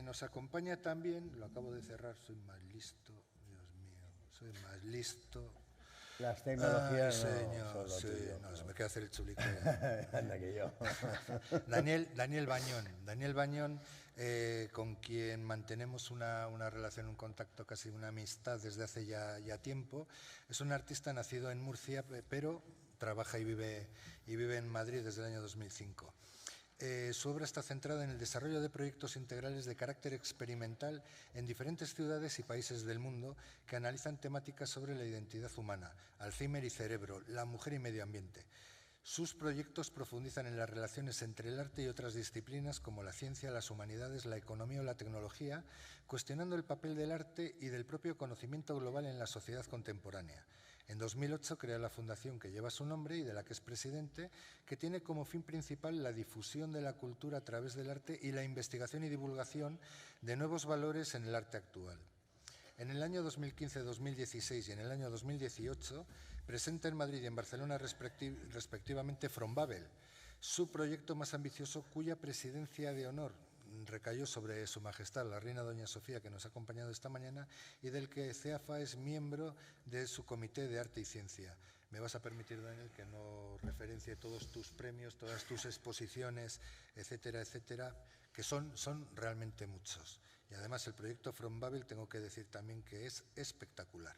Nos acompaña también, lo acabo de cerrar, soy más listo, Dios mío, soy más listo. Las Ay, tecnologías no señor, son lo sí, tuyo. no, se No. me queda hacer el chulico. Anda que yo. Daniel Bañón, con quien mantenemos una relación, un contacto, casi una amistad desde hace ya tiempo. Es un artista nacido en Murcia, pero trabaja y vive en Madrid desde el año 2005. Su obra está centrada en el desarrollo de proyectos integrales de carácter experimental en diferentes ciudades y países del mundo que analizan temáticas sobre la identidad humana, Alzheimer y cerebro, la mujer y medio ambiente. Sus proyectos profundizan en las relaciones entre el arte y otras disciplinas como la ciencia, las humanidades, la economía o la tecnología, cuestionando el papel del arte y del propio conocimiento global en la sociedad contemporánea. En 2008 crea la fundación que lleva su nombre y de la que es presidente, que tiene como fin principal la difusión de la cultura a través del arte y la investigación y divulgación de nuevos valores en el arte actual. En el año 2015-2016 y en el año 2018 presenta en Madrid y en Barcelona respectivamente From Babel, su proyecto más ambicioso cuya presidencia de honor recayó sobre Su Majestad la Reina Doña Sofía, que nos ha acompañado esta mañana, y del que CEAFA es miembro de su Comité de Arte y Ciencia. Me vas a permitir, Daniel, que no referencie todos tus premios, todas tus exposiciones, etcétera, etcétera, que son realmente muchos. Y además el proyecto From Babel tengo que decir también que es espectacular.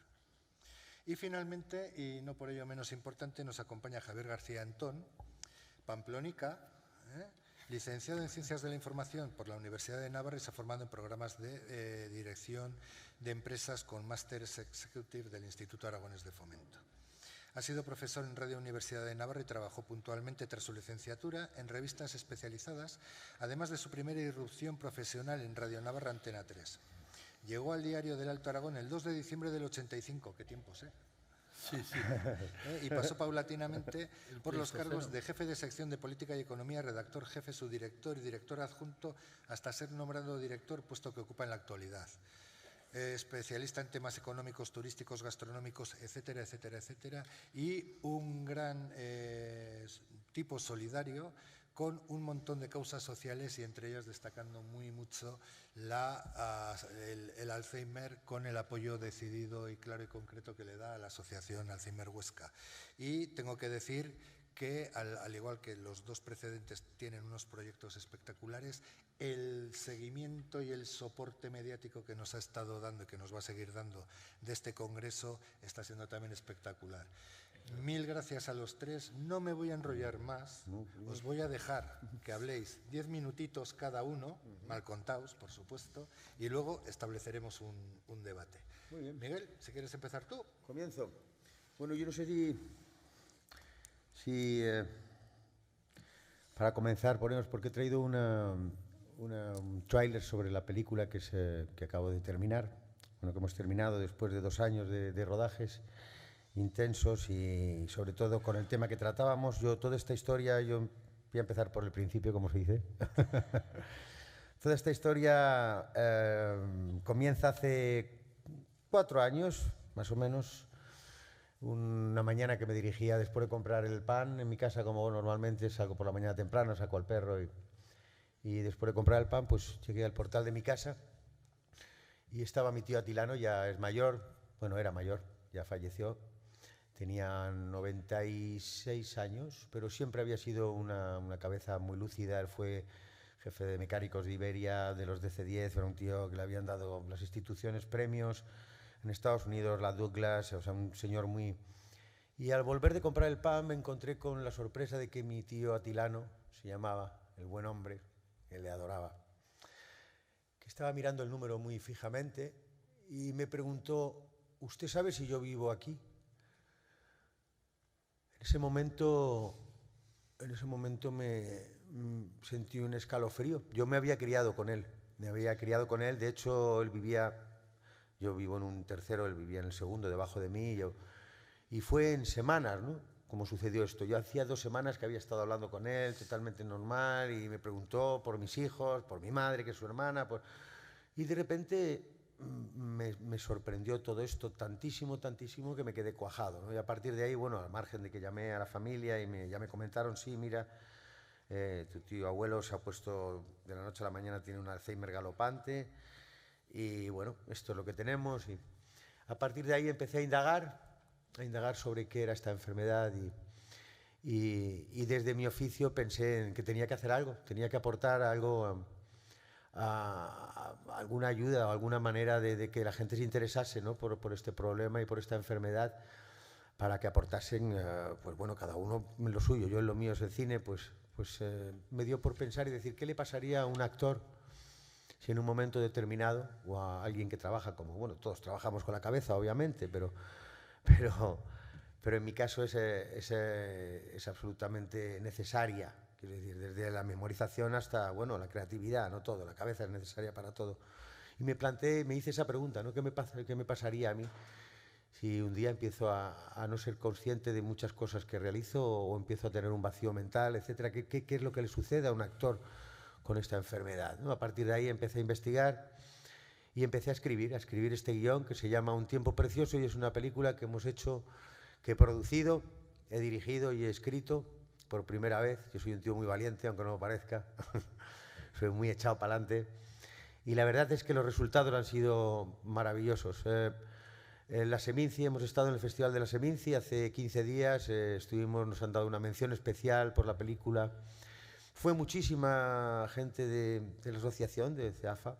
Y finalmente, y no por ello menos importante, nos acompaña Javier García Antón, pamplónica, licenciado en Ciencias de la Información por la Universidad de Navarra y se ha formado en programas de dirección de empresas con Masters Executive del Instituto Aragonés de Fomento. Ha sido profesor en Radio Universidad de Navarra y trabajó puntualmente tras su licenciatura en revistas especializadas, además de su primera irrupción profesional en Radio Navarra Antena 3. Llegó al Diario del Alto Aragón el 2 de diciembre del 85, qué tiempos, ¿eh? Sí, sí. Y pasó paulatinamente por los cargos de jefe de sección de Política y Economía, redactor jefe, subdirector y director adjunto, hasta ser nombrado director, puesto que ocupa en la actualidad. Especialista en temas económicos, turísticos, gastronómicos, etcétera, etcétera, etcétera, y un gran tipo solidario con un montón de causas sociales y entre ellas destacando muy mucho el Alzheimer, con el apoyo decidido y claro y concreto que le da a la Asociación Alzheimer Huesca. Y tengo que decir que, al igual que los dos precedentes tienen unos proyectos espectaculares, el seguimiento y el soporte mediático que nos ha estado dando y que nos va a seguir dando de este congreso está siendo también espectacular. Mil gracias a los tres. No me voy a enrollar más. Os voy a dejar que habléis 10 minutitos cada uno, mal contados, por supuesto, y luego estableceremos un debate. Muy bien. Miguel, si quieres empezar tú. Comienzo. Bueno, yo no sé si para comenzar ponemos, porque he traído un tráiler sobre la película que acabo de terminar, bueno, que hemos terminado después de 2 años de rodajes intensos y sobre todo con el tema que tratábamos. Toda esta historia, yo voy a empezar por el principio, como se dice. Toda esta historia comienza hace 4 años, más o menos, una mañana que me dirigía después de comprar el pan en mi casa, como normalmente salgo por la mañana temprano, saco al perro y después de comprar el pan, pues llegué al portal de mi casa y estaba mi tío Atilano, ya es mayor, bueno, era mayor, ya falleció. Tenía 96 años, pero siempre había sido una cabeza muy lúcida. Él fue jefe de mecánicos de Iberia, de los DC-10, era un tío que le habían dado las instituciones premios en Estados Unidos, la Douglas, o sea, un señor muy... Y al volver de comprar el pan me encontré con la sorpresa de que mi tío Atilano, se llamaba, el buen hombre, que le adoraba, que estaba mirando el número muy fijamente y me preguntó: ¿usted sabe si yo vivo aquí? En ese momento me sentí un escalofrío. Yo me había criado con él, de hecho él vivía, yo vivo en un tercero, él vivía en el segundo, debajo de mí, y fue en semanas, ¿no?, como sucedió esto. Yo hacía 2 semanas que había estado hablando con él, totalmente normal, y me preguntó por mis hijos, por mi madre, que es su hermana, y de repente me sorprendió todo esto tantísimo, tantísimo, que me quedé cuajado, ¿no? Y a partir de ahí, bueno, al margen de que llamé a la familia y ya me comentaron, sí, mira, Tu tío abuelo se ha puesto de la noche a la mañana, tiene un Alzheimer galopante y bueno, esto es lo que tenemos. Y a partir de ahí empecé a indagar sobre qué era esta enfermedad y desde mi oficio pensé en que tenía que hacer algo, tenía que aportar algo a alguna ayuda o alguna manera de que la gente se interesase, ¿no?, por este problema y por esta enfermedad, para que aportasen, pues bueno, cada uno en lo suyo. Yo en lo mío es el cine, pues me dio por pensar y decir, ¿qué le pasaría a un actor si en un momento determinado, o a alguien que trabaja como, bueno, todos trabajamos con la cabeza, obviamente, pero en mi caso es absolutamente necesaria, quiero decir, desde la memorización hasta, bueno, la creatividad, no todo, la cabeza es necesaria para todo. Y me hice esa pregunta, ¿no? ¿Qué me pasaría a mí si un día empiezo a no ser consciente de muchas cosas que realizo o empiezo a tener un vacío mental, etcétera? ¿Qué es lo que le sucede a un actor con esta enfermedad, ¿no? A partir de ahí empecé a investigar y empecé a escribir este guión que se llama Un tiempo precioso, y es una película que hemos hecho, que he producido, he dirigido y he escrito por primera vez. Yo soy un tío muy valiente, aunque no lo parezca. Soy muy echado para adelante. Y la verdad es que los resultados han sido maravillosos. En la Seminci, hemos estado en el Festival de la Seminci hace 15 días, nos han dado una mención especial por la película. Fue muchísima gente de la asociación, de CEAFA,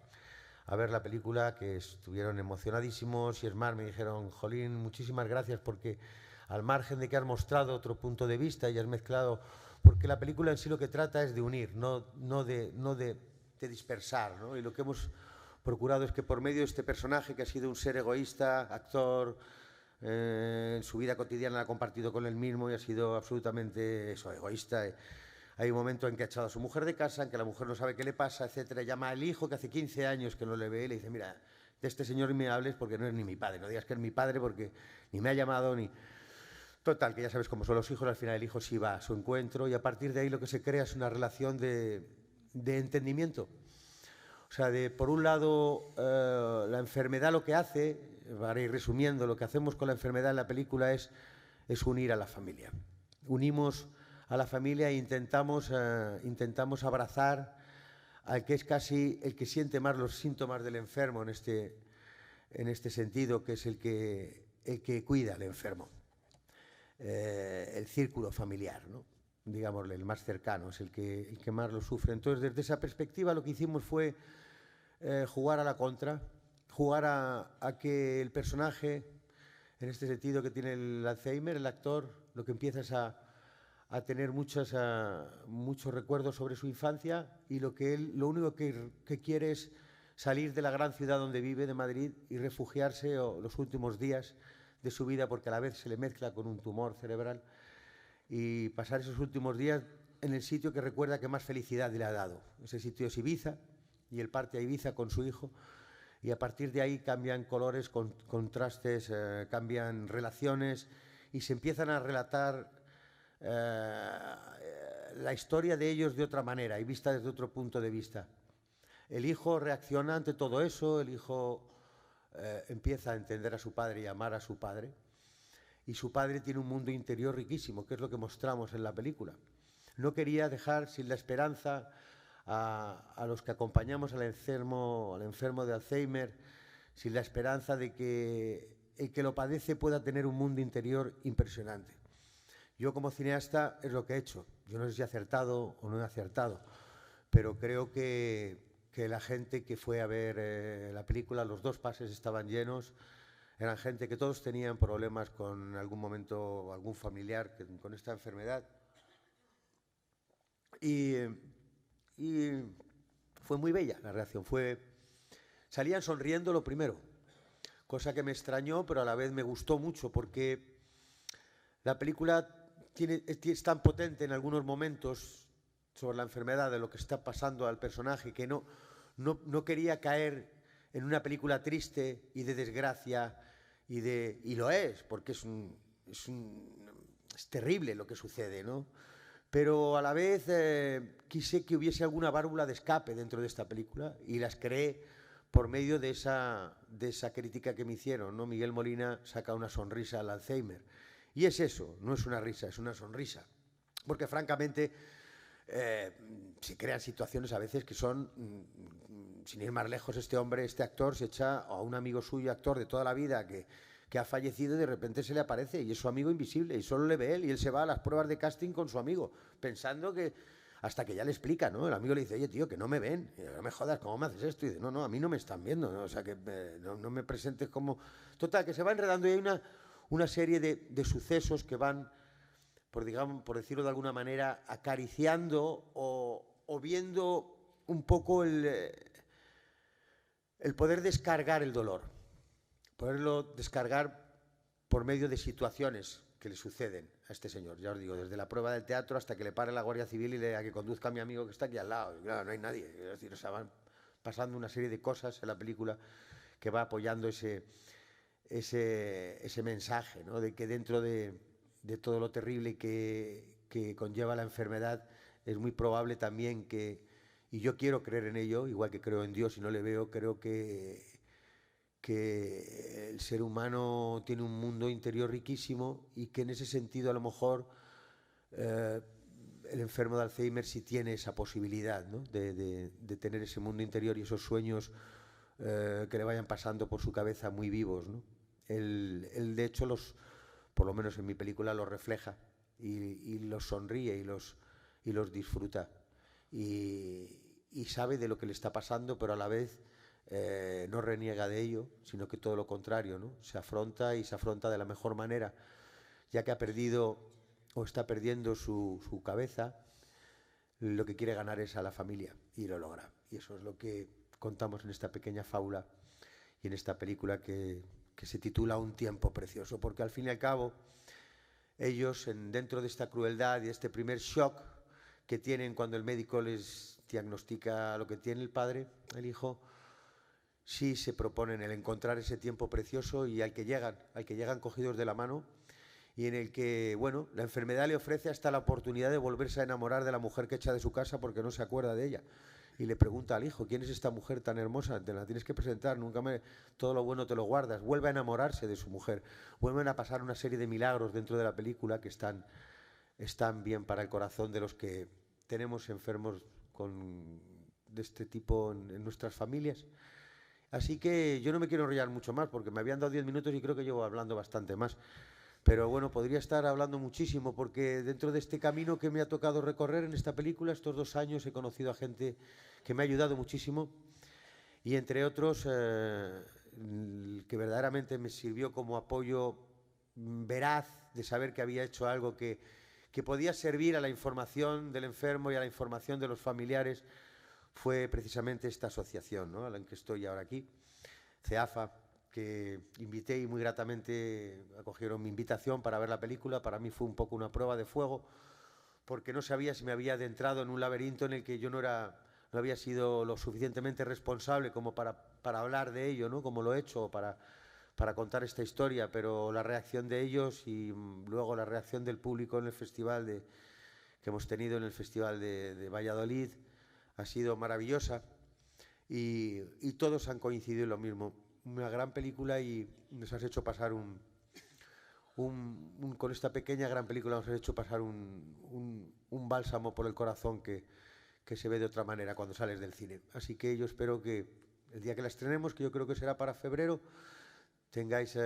a ver la película, que estuvieron emocionadísimos, y es más, me dijeron, jolín, muchísimas gracias, porque al margen de que has mostrado otro punto de vista y has mezclado, porque la película en sí lo que trata es de unir, no de dispersar, ¿no? Y lo que hemos procurado es que por medio de este personaje, que ha sido un ser egoísta, actor, en su vida cotidiana la ha compartido con él mismo y ha sido absolutamente eso, egoísta. Hay un momento en que ha echado a su mujer de casa, en que la mujer no sabe qué le pasa, etcétera. Llama al hijo, que hace 15 años que no le ve, y le dice, mira, de este señor me hables porque no es ni mi padre, no digas que es mi padre porque ni me ha llamado ni... Total, que ya sabes cómo son los hijos, al final el hijo sí va a su encuentro, y a partir de ahí lo que se crea es una relación de entendimiento. O sea, por un lado, la enfermedad lo que hace, para ir resumiendo, lo que hacemos con la enfermedad en la película es unir a la familia. Unimos a la familia e intentamos abrazar al que es casi el que siente más los síntomas del enfermo en este sentido, que es el que cuida al enfermo. El círculo familiar, ¿no?, digámosle, el más cercano, es el que más lo sufre. Entonces, desde esa perspectiva, lo que hicimos fue jugar a la contra, jugar a que el personaje, en este sentido que tiene el Alzheimer, el actor, lo que empieza es a tener muchos recuerdos sobre su infancia, y lo único que quiere es salir de la gran ciudad donde vive, de Madrid, y refugiarse los últimos días de su vida, porque a la vez se le mezcla con un tumor cerebral, y pasar esos últimos días en el sitio que recuerda que más felicidad le ha dado. Ese sitio es Ibiza, y él parte a Ibiza con su hijo, y a partir de ahí cambian colores, contrastes, cambian relaciones, y se empiezan a relatar la historia de ellos de otra manera y vista desde otro punto de vista. El hijo reacciona ante todo eso, el hijo empieza a entender a su padre y a amar a su padre, y su padre tiene un mundo interior riquísimo, que es lo que mostramos en la película. No quería dejar sin la esperanza a los que acompañamos al enfermo de Alzheimer, sin la esperanza de que el que lo padece pueda tener un mundo interior impresionante. Yo, como cineasta, es lo que he hecho. Yo no sé si he acertado o no he acertado, pero creo que la gente que fue a ver la película, los dos pases estaban llenos, eran gente que todos tenían problemas con algún momento, algún familiar con esta enfermedad. Y fue muy bella la reacción. Salían sonriendo lo primero, cosa que me extrañó, pero a la vez me gustó mucho, porque la película es tan potente en algunos momentos sobre la enfermedad, de lo que está pasando al personaje, que no quería caer en una película triste y de desgracia, y lo es, porque es terrible lo que sucede, ¿no? Pero a la vez quise que hubiese alguna válvula de escape dentro de esta película, y las creé por medio de esa crítica que me hicieron, ¿no? Miguel Molina saca una sonrisa al Alzheimer. Y es eso, no es una risa, es una sonrisa. Porque francamente se crean situaciones a veces que son, sin ir más lejos, este hombre, este actor, se echa a un amigo suyo, actor de toda la vida, que ha fallecido y de repente se le aparece y es su amigo invisible y solo le ve él y él se va a las pruebas de casting con su amigo, pensando que, hasta que ya le explica, ¿no? El amigo le dice, oye, tío, que no me ven, y no me jodas, ¿cómo me haces esto? Y dice, no, a mí no me están viendo, ¿no? O sea, que no me presentes como... Total, que se va enredando y hay una serie de sucesos que van, por decirlo de alguna manera, acariciando o viendo un poco el poder descargar el dolor, poderlo descargar por medio de situaciones que le suceden a este señor. Ya os digo, desde la prueba del teatro hasta que le pare la Guardia Civil y a que conduzca a mi amigo que está aquí al lado. Y claro, no hay nadie. Es decir, o sea, van pasando una serie de cosas en la película que va apoyando ese mensaje, ¿no? De que dentro de todo lo terrible que conlleva la enfermedad, es muy probable también que, y yo quiero creer en ello, igual que creo en Dios y no le veo, creo que el ser humano tiene un mundo interior riquísimo y que en ese sentido a lo mejor el enfermo de Alzheimer sí tiene esa posibilidad, ¿no? de tener ese mundo interior y esos sueños que le vayan pasando por su cabeza muy vivos, ¿no? Él de hecho, por lo menos en mi película, los refleja y los sonríe y los disfruta y sabe de lo que le está pasando, pero a la vez no reniega de ello, sino que todo lo contrario, ¿no? Se afronta de la mejor manera, ya que ha perdido o está perdiendo su cabeza. Lo que quiere ganar es a la familia y lo logra. Y eso es lo que contamos en esta pequeña fábula y en esta película que se titula Un tiempo precioso, porque al fin y al cabo ellos, dentro de esta crueldad y este primer shock que tienen cuando el médico les diagnostica lo que tiene el padre, el hijo, sí se proponen el encontrar ese tiempo precioso y al que llegan cogidos de la mano y en el que, bueno, la enfermedad le ofrece hasta la oportunidad de volverse a enamorar de la mujer que echa de su casa porque no se acuerda de ella. Y le pregunta al hijo, ¿quién es esta mujer tan hermosa? Te la tienes que presentar, todo lo bueno te lo guardas. Vuelve a enamorarse de su mujer. Vuelven a pasar una serie de milagros dentro de la película que están bien para el corazón de los que tenemos enfermos de este tipo en nuestras familias. Así que yo no me quiero enrollar mucho más porque me habían dado 10 minutos y creo que llevo hablando bastante más. Pero bueno, podría estar hablando muchísimo porque dentro de este camino que me ha tocado recorrer en esta película, estos 2 años he conocido a gente que me ha ayudado muchísimo y entre otros que verdaderamente me sirvió como apoyo veraz de saber que había hecho algo que podía servir a la información del enfermo y a la información de los familiares. Fue precisamente esta asociación, ¿no?, a la que estoy ahora aquí, CEAFA, que invité y muy gratamente acogieron mi invitación para ver la película. Para mí fue un poco una prueba de fuego, porque no sabía si me había adentrado en un laberinto en el que yo no había sido lo suficientemente responsable como para hablar de ello, ¿no?, como lo he hecho, para contar esta historia, pero la reacción de ellos y luego la reacción del público en el festival que hemos tenido en el Festival de Valladolid ha sido maravillosa y todos han coincidido en lo mismo. Una gran película y nos has hecho pasar con esta pequeña gran película nos has hecho pasar un bálsamo por el corazón que se ve de otra manera cuando sales del cine. Así que yo espero que el día que la estrenemos, que yo creo que será para febrero, tengáis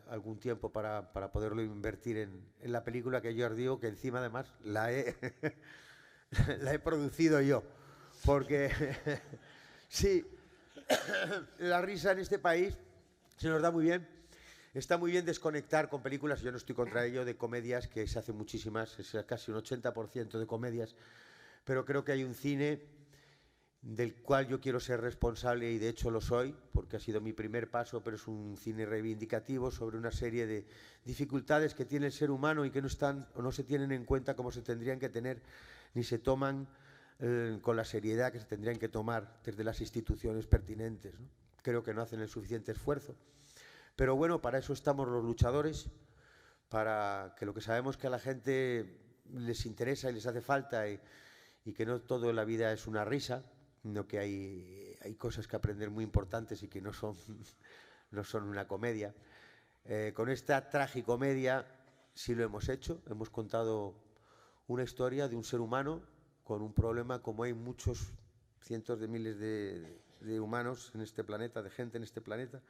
algún tiempo para poderlo invertir en la película, que yo os digo que encima además la he producido yo. Porque sí, la risa en este país se nos da muy bien. Está muy bien desconectar con películas, yo no estoy contra ello, de comedias, que se hacen muchísimas, es casi un 80% de comedias, pero creo que hay un cine del cual yo quiero ser responsable y de hecho lo soy, porque ha sido mi primer paso, pero es un cine reivindicativo sobre una serie de dificultades que tiene el ser humano y que no están o no se tienen en cuenta como se tendrían que tener, ni se toman con la seriedad que se tendrían que tomar desde las instituciones pertinentes, ¿no? Creo que no hacen el suficiente esfuerzo. Pero bueno, para eso estamos los luchadores, para que lo que sabemos que a la gente les interesa y les hace falta y que no todo en la vida es una risa, sino que hay cosas que aprender muy importantes y que no son una comedia. Con esta tragicomedia sí lo hemos hecho, hemos contado una historia de un ser humano con un problema como hay muchos cientos de miles de humanos en este planeta, de gente en este planeta,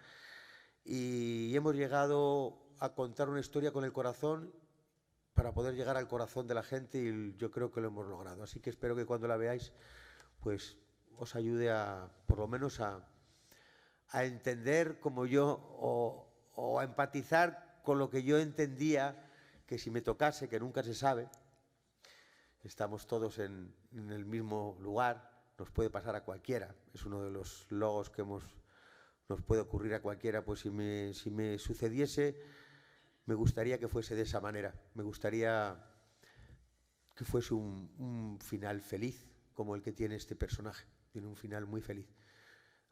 y hemos llegado a contar una historia con el corazón para poder llegar al corazón de la gente, y yo creo que lo hemos logrado. Así que espero que cuando la veáis, pues os ayude por lo menos a entender como yo, o a empatizar con lo que yo entendía que si me tocase, que nunca se sabe, estamos todos en el mismo lugar, nos puede pasar a cualquiera, es uno de los logos que nos puede ocurrir a cualquiera. Pues si me sucediese, me gustaría que fuese de esa manera, me gustaría que fuese un final feliz, como el que tiene este personaje, tiene un final muy feliz,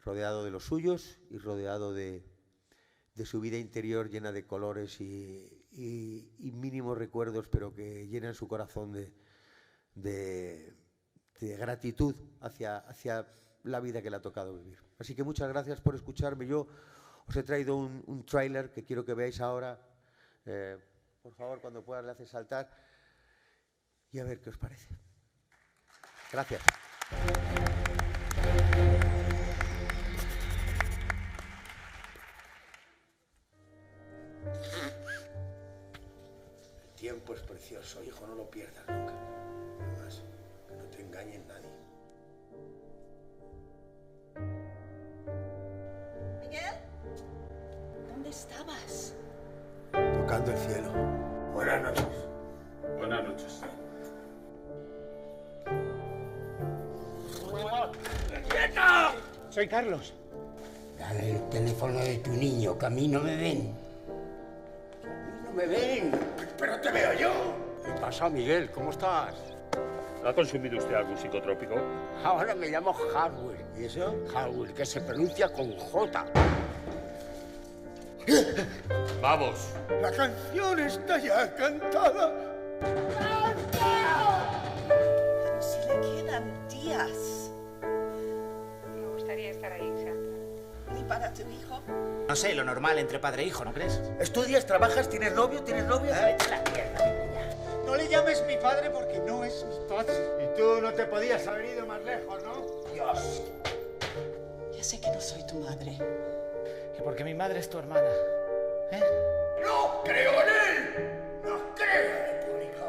rodeado de los suyos y rodeado de su vida interior llena de colores y mínimos recuerdos, pero que llenan su corazón de gratitud hacia la vida que le ha tocado vivir. Así que muchas gracias por escucharme. Yo os he traído un tráiler que quiero que veáis ahora. Por favor, cuando puedas le haces saltar y a ver qué os parece. Gracias. El tiempo es precioso, hijo, no lo pierdas nunca. Además, que no te engañe nadie. Miguel, ¿dónde estabas? Tocando el cielo. Buenas noches. Buenas noches. ¡Quieta! Soy Carlos. Dale el teléfono de tu niño, que a mí no me ven. Que a mí no me ven. ¡Pero te veo yo! ¿Qué pasa, Miguel? ¿Cómo estás? ¿Ha consumido usted algún psicotrópico? Ahora me llamo Hardwell. ¿Y eso? Hardwell, que se pronuncia con J. ¡Vamos! La canción está ya cantada. Pero si le quedan días. Me gustaría estar ahí, Sandra. ¿Y para tu hijo? No sé, lo normal entre padre e hijo, ¿no crees? ¿Estudias, trabajas, tienes novio, tienes novia? Vete a la mierda, niña. No le llames mi padre porque no es mi padre. Y tú no te podías haber ido más lejos, ¿no? Dios. Ya sé que no soy tu madre. ¿Y por qué mi madre es tu hermana? ¿Eh? ¡No creo en él! ¡No creo en el público!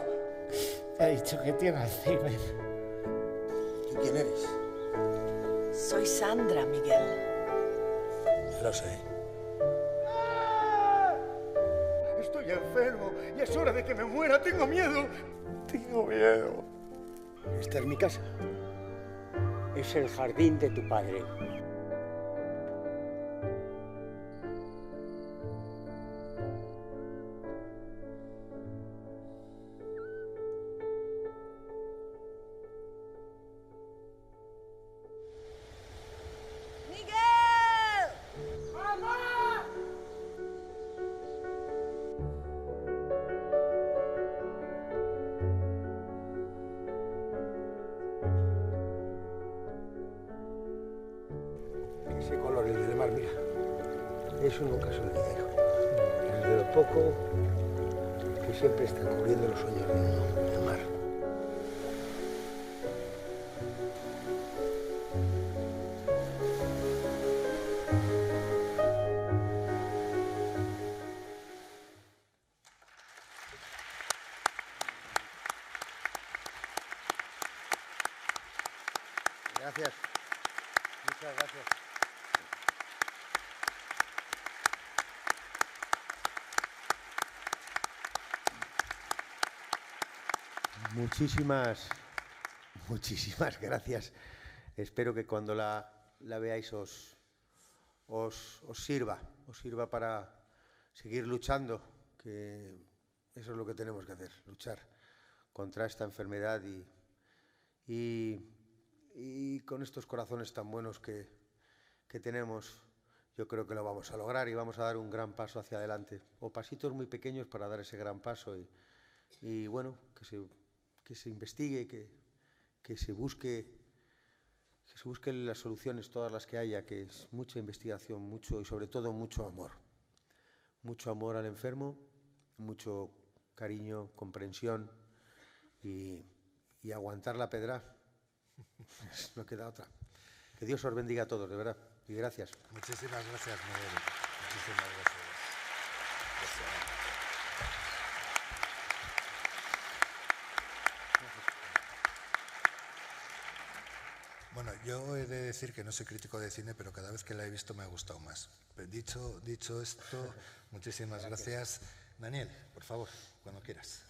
Te he dicho que tiene Alzheimer. ¿Tú quién eres? Soy Sandra, Miguel. Ya lo sé. Estoy enfermo y es hora de que me muera. Tengo miedo. Tengo miedo. Esta es mi casa. Es el jardín de tu padre. ¡Miguel! Ese color, el del mar, mira. Eso nunca se olvida, hijo. Es de lo poco que siempre está cubriendo los sueños de uno, el mar. Gracias. Muchas gracias. Muchísimas gracias. Espero que cuando la veáis os sirva para seguir luchando, que eso es lo que tenemos que hacer, luchar contra esta enfermedad y con estos corazones tan buenos que tenemos, yo creo que lo vamos a lograr y vamos a dar un gran paso hacia adelante, o pasitos muy pequeños para dar ese gran paso y bueno, que se investigue, que se busque las soluciones, todas las que haya, que es mucha investigación, mucho y sobre todo mucho amor al enfermo, mucho cariño, comprensión y y aguantar la pedra. No queda otra. Que Dios os bendiga a todos, de verdad. Y gracias. Muchísimas gracias, Miguel. Muchísimas gracias. Bueno, yo he de decir que no soy crítico de cine, pero cada vez que la he visto me ha gustado más. Dicho esto, muchísimas gracias. Daniel, por favor, cuando quieras.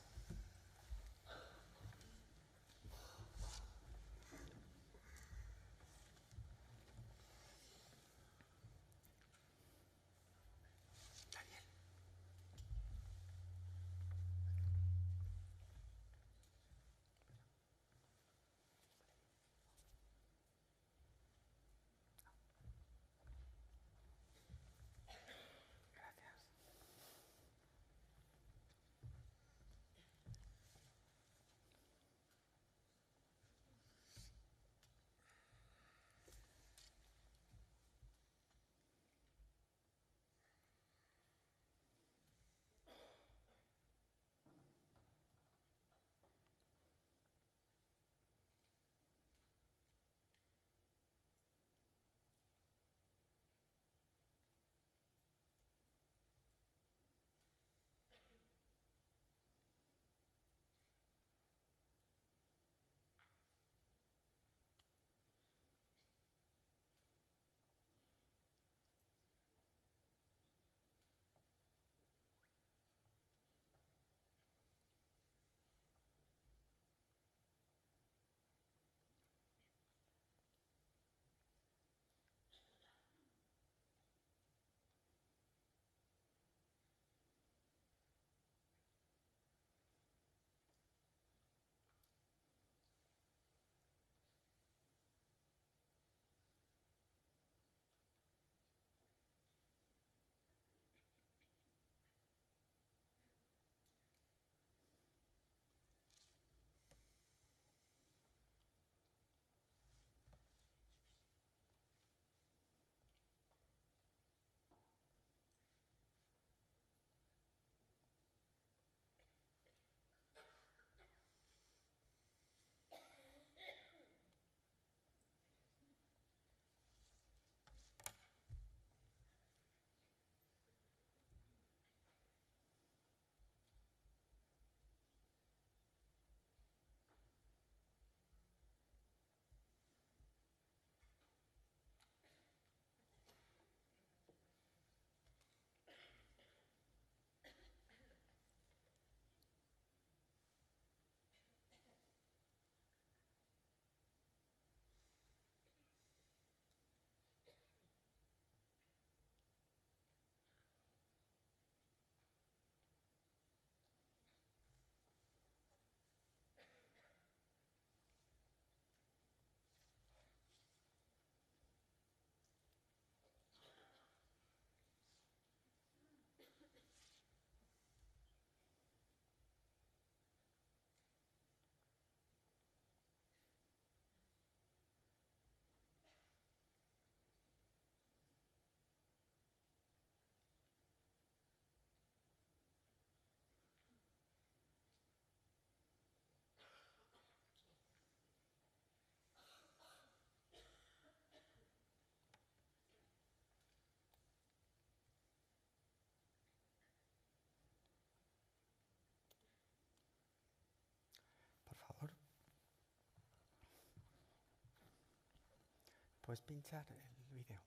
¿Puedes pinchar el vídeo?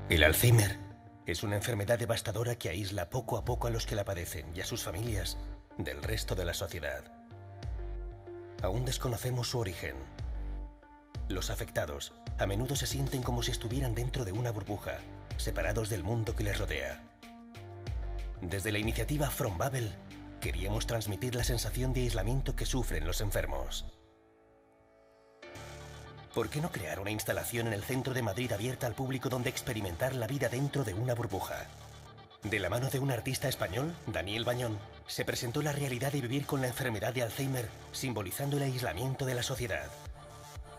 El Alzheimer es una enfermedad devastadora que aísla poco a poco a los que la padecen y a sus familias del resto de la sociedad. Aún desconocemos su origen. Los afectados a menudo se sienten como si estuvieran dentro de una burbuja, separados del mundo que les rodea. Desde la iniciativa From Babel, queríamos transmitir la sensación de aislamiento que sufren los enfermos. ¿Por qué no crear una instalación en el centro de Madrid abierta al público donde experimentar la vida dentro de una burbuja? De la mano de un artista español, Daniel Bañón, se presentó la realidad de vivir con la enfermedad de Alzheimer, simbolizando el aislamiento de la sociedad.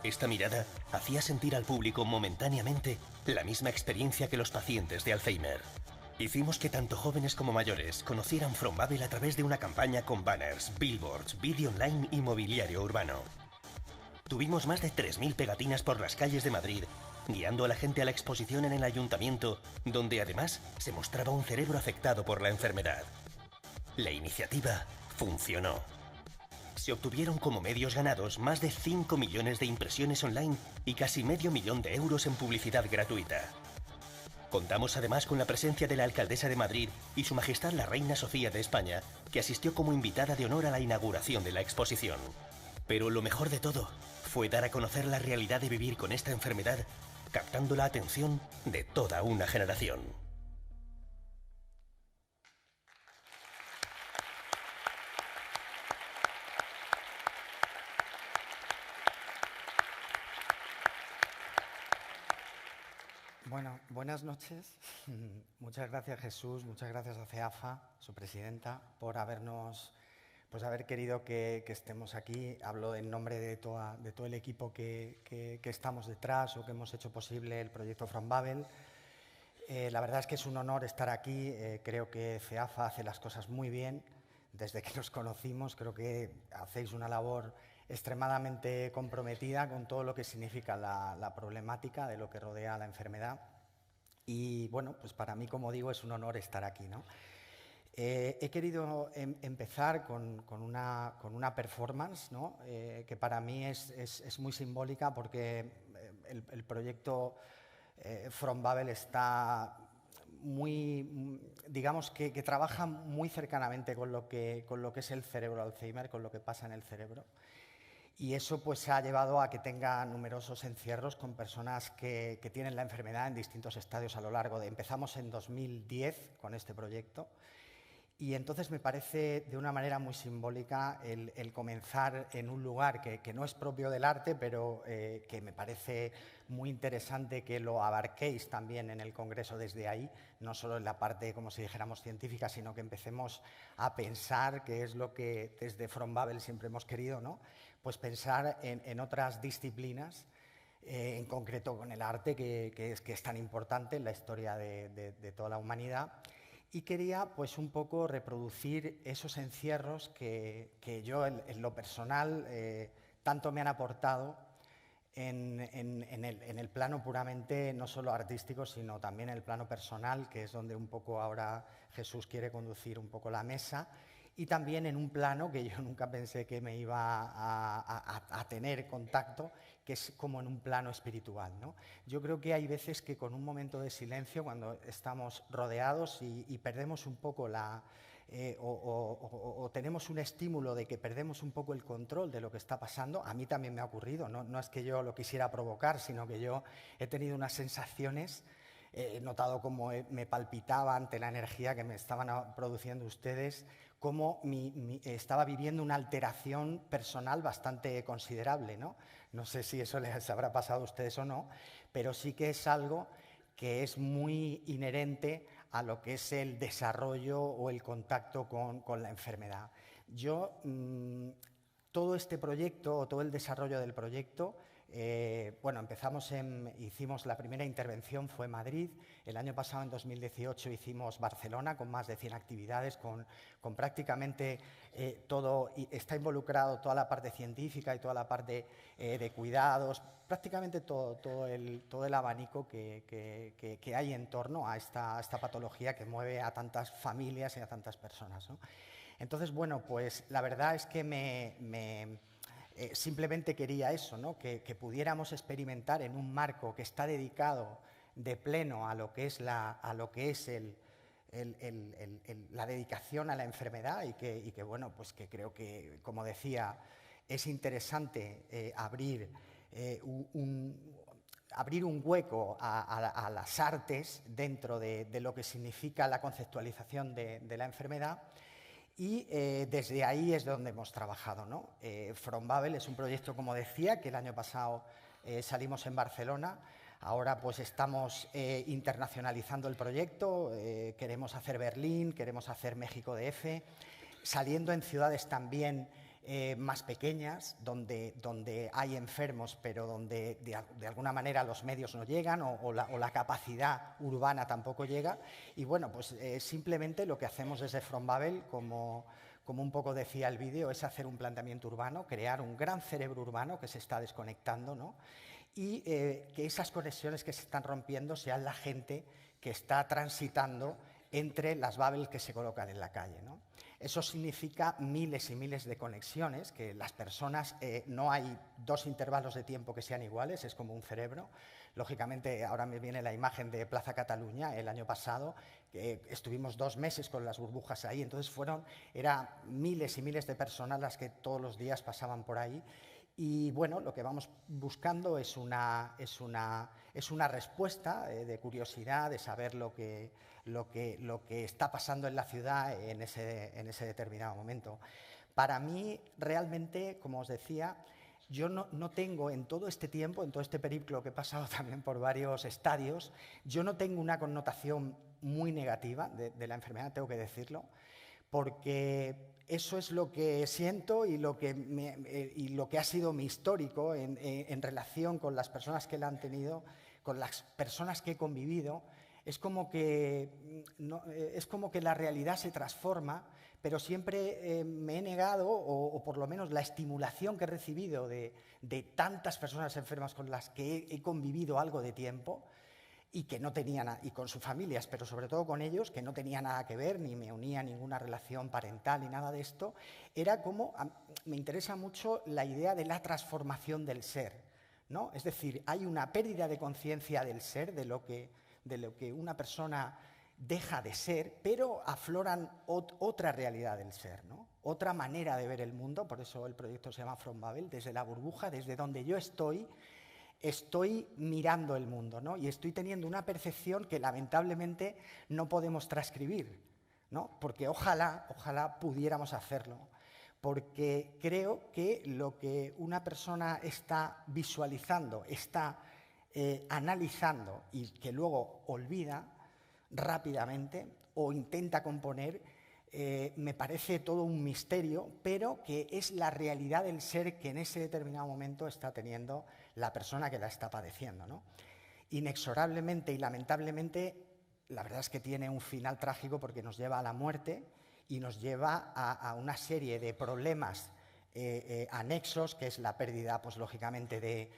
Esta mirada hacía sentir al público momentáneamente la misma experiencia que los pacientes de Alzheimer. Hicimos que tanto jóvenes como mayores conocieran From Babel a través de una campaña con banners, billboards, vídeo online y mobiliario urbano. Tuvimos más de 3.000 pegatinas por las calles de Madrid, guiando a la gente a la exposición en el ayuntamiento, donde además se mostraba un cerebro afectado por la enfermedad. La iniciativa funcionó. Se obtuvieron como medios ganados más de 5 millones de impresiones online y casi medio millón de euros en publicidad gratuita. Contamos además con la presencia de la alcaldesa de Madrid y Su Majestad la Reina Sofía de España, que asistió como invitada de honor a la inauguración de la exposición. Pero lo mejor de todo fue dar a conocer la realidad de vivir con esta enfermedad, captando la atención de toda una generación. Bueno, buenas noches. Muchas gracias, Jesús, muchas gracias a CEAFA, su presidenta, por habernos, pues haber querido que estemos aquí. Hablo en nombre de todo el equipo que estamos detrás o que hemos hecho posible el proyecto From Babel. La verdad es que es un honor estar aquí. Creo que CEAFA hace las cosas muy bien. Desde que nos conocimos, creo que hacéis una labor extremadamente comprometida con todo lo que significa la problemática de lo que rodea la enfermedad. Y bueno, pues para mí, como digo, es un honor estar aquí, ¿no? He querido empezar con una performance, ¿no? Que para mí es muy simbólica porque el proyecto From Babel está muy, digamos que trabaja muy cercanamente con lo que es el cerebro Alzheimer, con lo que pasa en el cerebro. Y eso pues ha llevado a que tenga numerosos encierros con personas que tienen la enfermedad en distintos estadios a lo largo de... Empezamos en 2010 con este proyecto y entonces me parece de una manera muy simbólica el comenzar en un lugar que no es propio del arte, pero que me parece muy interesante que lo abarquéis también en el Congreso desde ahí, no solo en la parte, como si dijéramos, científica, sino que empecemos a pensar, que es lo que desde From Babel siempre hemos querido, ¿no? Pues pensar en otras disciplinas, en concreto con el arte, que es tan importante en la historia de toda la humanidad. Y quería pues un poco reproducir esos encierros que yo en lo personal tanto me han aportado en el plano puramente no solo artístico, sino también en el plano personal, que es donde un poco ahora Jesús quiere conducir un poco la mesa, y también en un plano que yo nunca pensé que me iba a tener contacto, que es como en un plano espiritual, ¿no? Yo creo que hay veces que con un momento de silencio, cuando estamos rodeados y perdemos un poco o tenemos un estímulo de que perdemos un poco el control de lo que está pasando, a mí también me ha ocurrido, no es que yo lo quisiera provocar, sino que yo he tenido unas sensaciones, he notado cómo me palpitaba ante la energía que me estaban produciendo ustedes, cómo estaba viviendo una alteración personal bastante considerable, ¿no? No sé si eso les habrá pasado a ustedes o no, pero sí que es algo que es muy inherente a lo que es el desarrollo o el contacto con la enfermedad. Yo, todo este proyecto, o todo el desarrollo del proyecto, bueno, hicimos la primera intervención, fue Madrid. El año pasado, en 2018, hicimos Barcelona con más de 100 actividades, con prácticamente todo, está involucrado toda la parte científica y toda la parte de cuidados, prácticamente todo el abanico que hay en torno a esta patología que mueve a tantas familias y a tantas personas, ¿no? Entonces, bueno, pues la verdad es que simplemente quería eso, ¿no? Que pudiéramos experimentar en un marco que está dedicado de pleno a lo que es la dedicación a la enfermedad y que bueno, pues que creo que, como decía, es interesante abrir un hueco a las artes dentro de lo que significa la conceptualización de la enfermedad. Y desde ahí es donde hemos trabajado, ¿no? From Babel es un proyecto, como decía, que el año pasado salimos en Barcelona. Ahora pues estamos internacionalizando el proyecto, queremos hacer Berlín, queremos hacer México DF, saliendo en ciudades también más pequeñas, donde hay enfermos, pero donde de alguna manera los medios no llegan o la capacidad urbana tampoco llega. Y bueno, pues simplemente lo que hacemos desde From Babel, como un poco decía el vídeo, es hacer un planteamiento urbano, crear un gran cerebro urbano que se está desconectando, ¿no? Y que esas conexiones que se están rompiendo sean la gente que está transitando entre las Babel que se colocan en la calle, ¿no? Eso significa miles y miles de conexiones, que las personas, no hay dos intervalos de tiempo que sean iguales, es como un cerebro. Lógicamente, ahora me viene la imagen de Plaza Cataluña, el año pasado, que estuvimos 2 meses con las burbujas ahí, entonces eran miles y miles de personas las que todos los días pasaban por ahí. Y bueno, lo que vamos buscando es una respuesta de curiosidad, de saber lo que está pasando en la ciudad en ese determinado momento. Para mí, realmente, como os decía, yo no tengo en todo este tiempo, en todo este periplo que he pasado también por varios estadios, yo no tengo una connotación muy negativa de la enfermedad, tengo que decirlo, porque eso es lo que siento y lo que ha sido mi histórico en relación con las personas que la han tenido, con las personas que he convivido. Es como que la realidad se transforma, pero siempre me he negado, o por lo menos la estimulación que he recibido de tantas personas enfermas con las que he convivido algo de tiempo, y que no tenían, y con sus familias, pero sobre todo con ellos, que no tenía nada que ver, ni me unía ninguna relación parental ni nada de esto, era como, me interesa mucho la idea de la transformación del ser, ¿no? Es decir, hay una pérdida de conciencia del ser, de lo que una persona deja de ser, pero afloran otra realidad del ser, ¿no? Otra manera de ver el mundo, por eso el proyecto se llama From Babel, desde la burbuja, desde donde yo estoy mirando el mundo, ¿no? Y estoy teniendo una percepción que lamentablemente no podemos transcribir, ¿no? Porque ojalá pudiéramos hacerlo, porque creo que lo que una persona está visualizando, está analizando y que luego olvida rápidamente o intenta componer, me parece todo un misterio, pero que es la realidad del ser que en ese determinado momento está teniendo la persona que la está padeciendo, ¿no? Inexorablemente y lamentablemente, la verdad es que tiene un final trágico porque nos lleva a la muerte y nos lleva a una serie de problemas anexos, que es la pérdida, pues lógicamente, de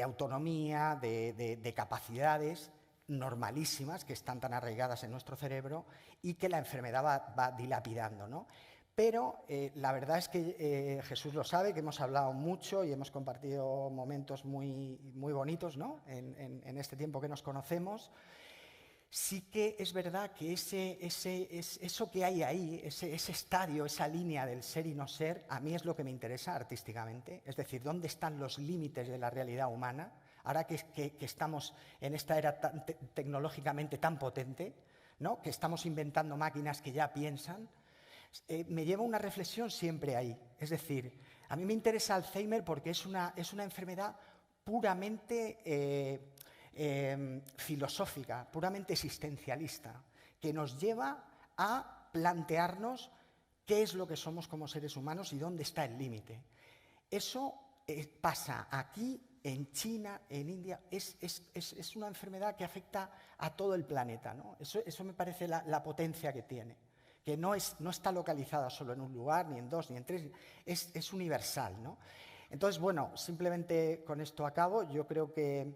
autonomía, de capacidades normalísimas que están tan arraigadas en nuestro cerebro y que la enfermedad va dilapidando, ¿no? Pero la verdad es que Jesús lo sabe, que hemos hablado mucho y hemos compartido momentos muy, muy bonitos, ¿no? en este tiempo que nos conocemos. Sí que es verdad que eso que hay ahí, ese estadio, esa línea del ser y no ser, a mí es lo que me interesa artísticamente. Es decir, ¿dónde están los límites de la realidad humana? Ahora que estamos en esta era tecnológicamente tan potente, ¿no? Que estamos inventando máquinas que ya piensan, me lleva una reflexión siempre ahí. Es decir, a mí me interesa Alzheimer porque es una enfermedad puramente filosófica, puramente existencialista, que nos lleva a plantearnos qué es lo que somos como seres humanos y dónde está el límite. Eso pasa aquí, en China, en India, es una enfermedad que afecta a todo el planeta, ¿no? Eso me parece la potencia que tiene, que no está localizada solo en un lugar, ni en 2, ni en 3, es universal, ¿no? Entonces, bueno, simplemente con esto acabo. Yo creo que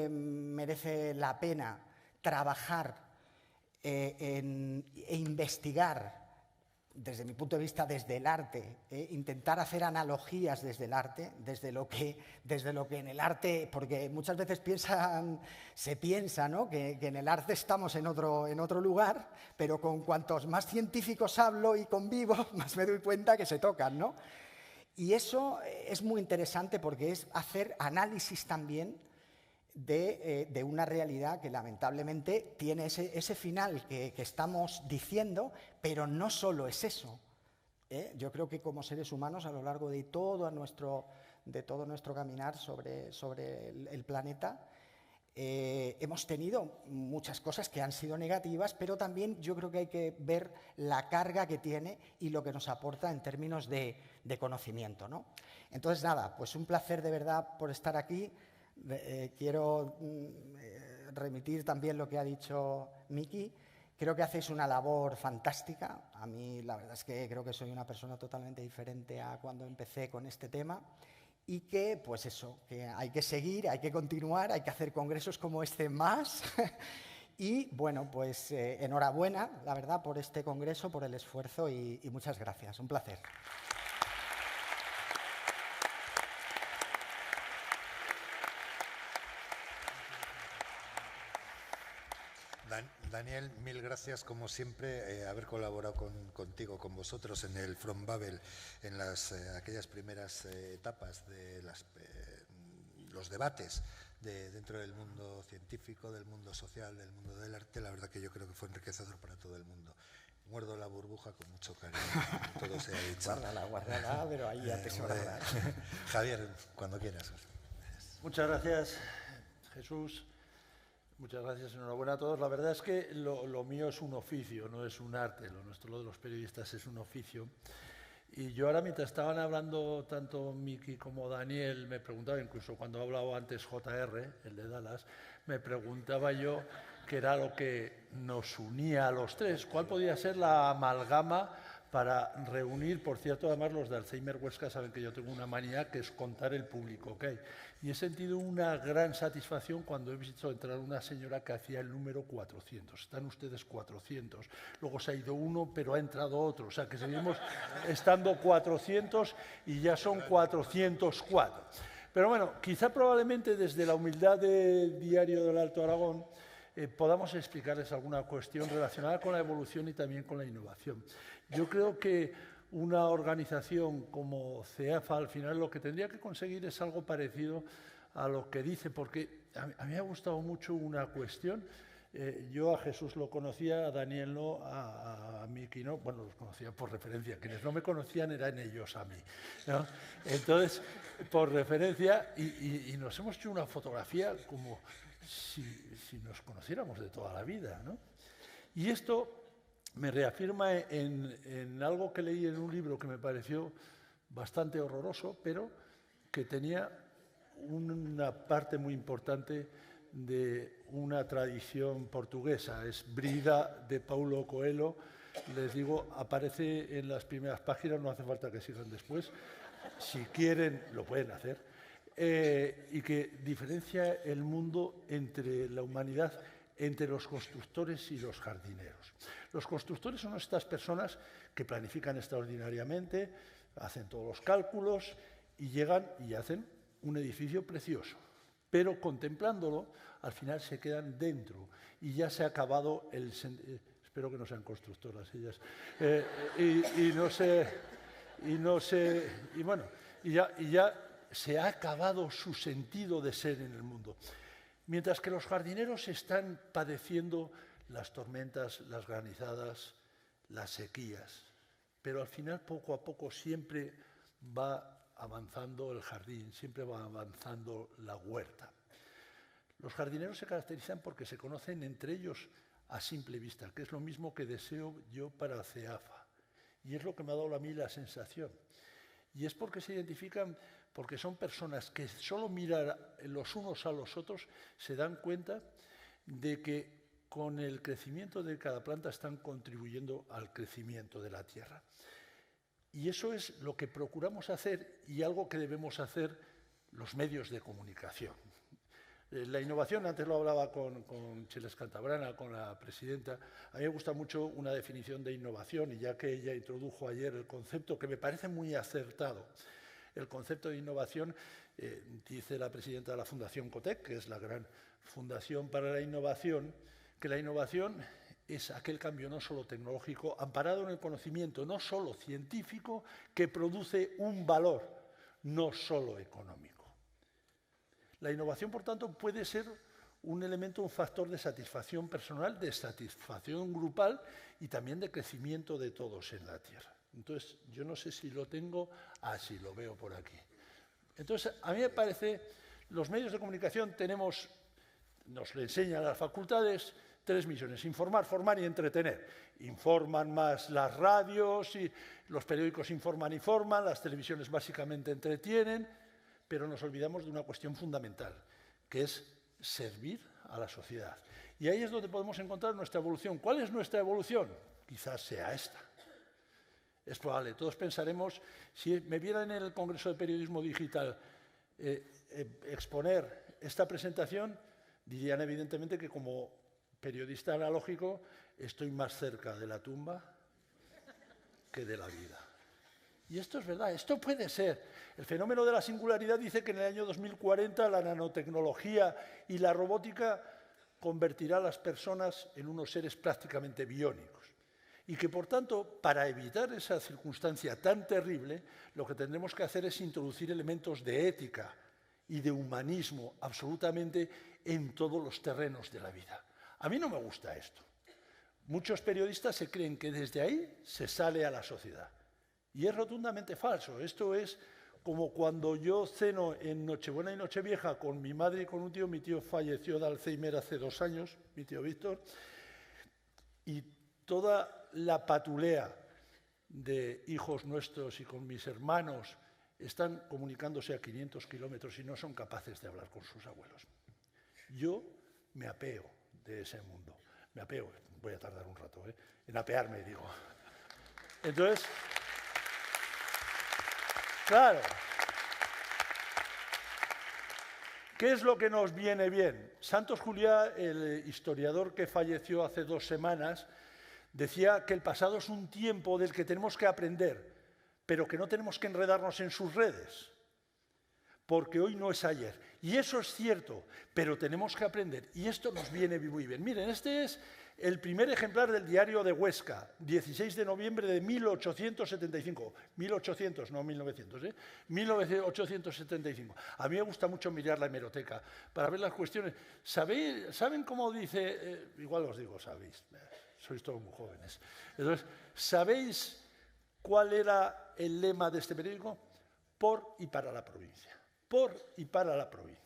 merece la pena trabajar e investigar, desde mi punto de vista, desde el arte, intentar hacer analogías desde el arte, desde lo que en el arte, porque muchas veces se piensa, ¿no? que en el arte estamos en otro lugar, pero con cuantos más científicos hablo y convivo, más me doy cuenta que se tocan, ¿no? Y eso es muy interesante porque es hacer análisis también de una realidad que lamentablemente tiene ese final que estamos diciendo, pero no solo es eso. Yo creo que como seres humanos, a lo largo de todo nuestro caminar sobre el planeta, hemos tenido muchas cosas que han sido negativas, pero también yo creo que hay que ver la carga que tiene y lo que nos aporta en términos de conocimiento, ¿no? Entonces, nada, pues un placer de verdad por estar aquí. Quiero remitir también lo que ha dicho Miki. Creo que hacéis una labor fantástica. A mí la verdad es que creo que soy una persona totalmente diferente a cuando empecé con este tema. Y que, pues eso, que hay que seguir, hay que continuar, hay que hacer congresos como este más. Y, bueno, pues enhorabuena, la verdad, por este congreso, por el esfuerzo y muchas gracias. Un placer. Daniel, mil gracias como siempre haber colaborado contigo, con vosotros en el From Babel, en aquellas primeras etapas de los debates dentro del mundo científico, del mundo social, del mundo del arte. La verdad que yo creo que fue enriquecedor para todo el mundo. Muerdo la burbuja con mucho cariño, todo se ha dicho. Guárdala, pero ahí ya te sobrará. Javier, cuando quieras. Muchas gracias, Jesús. Muchas gracias, enhorabuena a todos. La verdad es que lo mío es un oficio, no es un arte. Lo nuestro, lo de los periodistas, es un oficio. Y yo ahora, mientras estaban hablando tanto Miki como Daniel, me preguntaba, incluso cuando ha hablado antes JR, el de Dallas, me preguntaba yo qué era lo que nos unía a los tres, cuál podía ser la amalgama para reunir. Por cierto, además los de Alzheimer Huesca saben que yo tengo una manía que es contar el público que hay. Y he sentido una gran satisfacción cuando he visto entrar una señora que hacía el número 400. Están ustedes 400. Luego se ha ido uno, pero ha entrado otro. O sea que seguimos estando 400 y ya son 404. Pero bueno, quizá probablemente desde la humildad del Diario del Alto Aragón podamos explicarles alguna cuestión relacionada con la evolución y también con la innovación. Yo creo que una organización como CEAFA al final lo que tendría que conseguir es algo parecido a lo que dice, porque a mí me ha gustado mucho una cuestión. Yo a Jesús lo conocía, a Daniel no, a Miki no, bueno, los conocía por referencia. Quienes no me conocían eran ellos a mí, ¿no? Entonces, por referencia, y nos hemos hecho una fotografía como si nos conociéramos de toda la vida, ¿no? Y esto me reafirma en algo que leí en un libro que me pareció bastante horroroso, pero que tenía una parte muy importante de una tradición portuguesa. Es Brida, de Paulo Coelho. Les digo, aparece en las primeras páginas, no hace falta que sigan después. Si quieren, lo pueden hacer. Y que diferencia el mundo entre la humanidad, entre los constructores y los jardineros. Los constructores son estas personas que planifican extraordinariamente, hacen todos los cálculos y llegan y hacen un edificio precioso. Pero contemplándolo, al final se quedan dentro y ya se ha acabado el... espero que no sean constructoras ellas. Ya se ha acabado su sentido de ser en el mundo. Mientras que los jardineros están padeciendo las tormentas, las granizadas, las sequías. Pero al final, poco a poco, siempre va avanzando el jardín, siempre va avanzando la huerta. Los jardineros se caracterizan porque se conocen entre ellos a simple vista, que es lo mismo que deseo yo para CEAFA. Y es lo que me ha dado a mí la sensación. Y es porque se identifican, porque son personas que solo mirar los unos a los otros se dan cuenta de que con el crecimiento de cada planta están contribuyendo al crecimiento de la tierra. Y eso es lo que procuramos hacer y algo que debemos hacer los medios de comunicación. La innovación, antes lo hablaba con Cheles Cantabrana, con la presidenta. A mí me gusta mucho una definición de innovación, y ya que ella introdujo ayer el concepto, que me parece muy acertado. El concepto de innovación, dice la presidenta de la Fundación COTEC, que es la gran fundación para la innovación, que la innovación es aquel cambio no solo tecnológico, amparado en el conocimiento no solo científico, que produce un valor no solo económico. La innovación, por tanto, puede ser un elemento, un factor de satisfacción personal, de satisfacción grupal y también de crecimiento de todos en la Tierra. Entonces, yo no sé si lo tengo, sí, lo veo por aquí. Entonces, a mí me parece, los medios de comunicación tenemos nos le enseñan a las facultades 3 misiones: informar, formar y entretener. Informan más las radios, y los periódicos informan y forman, las televisiones básicamente entretienen, pero nos olvidamos de una cuestión fundamental, que es servir a la sociedad. Y ahí es donde podemos encontrar nuestra evolución. ¿Cuál es nuestra evolución? Quizás sea esta. Es probable. Todos pensaremos, si me vieran en el Congreso de Periodismo Digital exponer esta presentación, dirían evidentemente que como periodista analógico estoy más cerca de la tumba que de la vida. Y esto es verdad, esto puede ser. El fenómeno de la singularidad dice que en el año 2040 la nanotecnología y la robótica convertirá a las personas en unos seres prácticamente biónicos. Y que, por tanto, para evitar esa circunstancia tan terrible, lo que tendremos que hacer es introducir elementos de ética y de humanismo absolutamente en todos los terrenos de la vida. A mí no me gusta esto. Muchos periodistas se creen que desde ahí se sale a la sociedad. Y es rotundamente falso. Esto es como cuando yo ceno en Nochebuena y Nochevieja con mi madre y con un tío. Mi tío falleció de Alzheimer hace 2 años, mi tío Víctor, y toda la patulea de hijos nuestros y con mis hermanos están comunicándose a 500 kilómetros y no son capaces de hablar con sus abuelos. Yo me apeo de ese mundo. Me apeo, voy a tardar un rato, en apearme, digo. Entonces, claro, ¿qué es lo que nos viene bien? Santos Juliá, el historiador que falleció hace 2 semanas, decía que el pasado es un tiempo del que tenemos que aprender, pero que no tenemos que enredarnos en sus redes, porque hoy no es ayer. Y eso es cierto, pero tenemos que aprender, y esto nos viene muy bien. Miren, este es el primer ejemplar del Diario de Huesca, 16 de noviembre de 1875. 1800, no 1900, 1875. A mí me gusta mucho mirar la hemeroteca para ver las cuestiones. ¿Saben cómo dice? Igual os digo, sabéis, sois todos muy jóvenes. Entonces, ¿sabéis cuál era el lema de este periódico? Por y para la provincia. Por y para la provincia.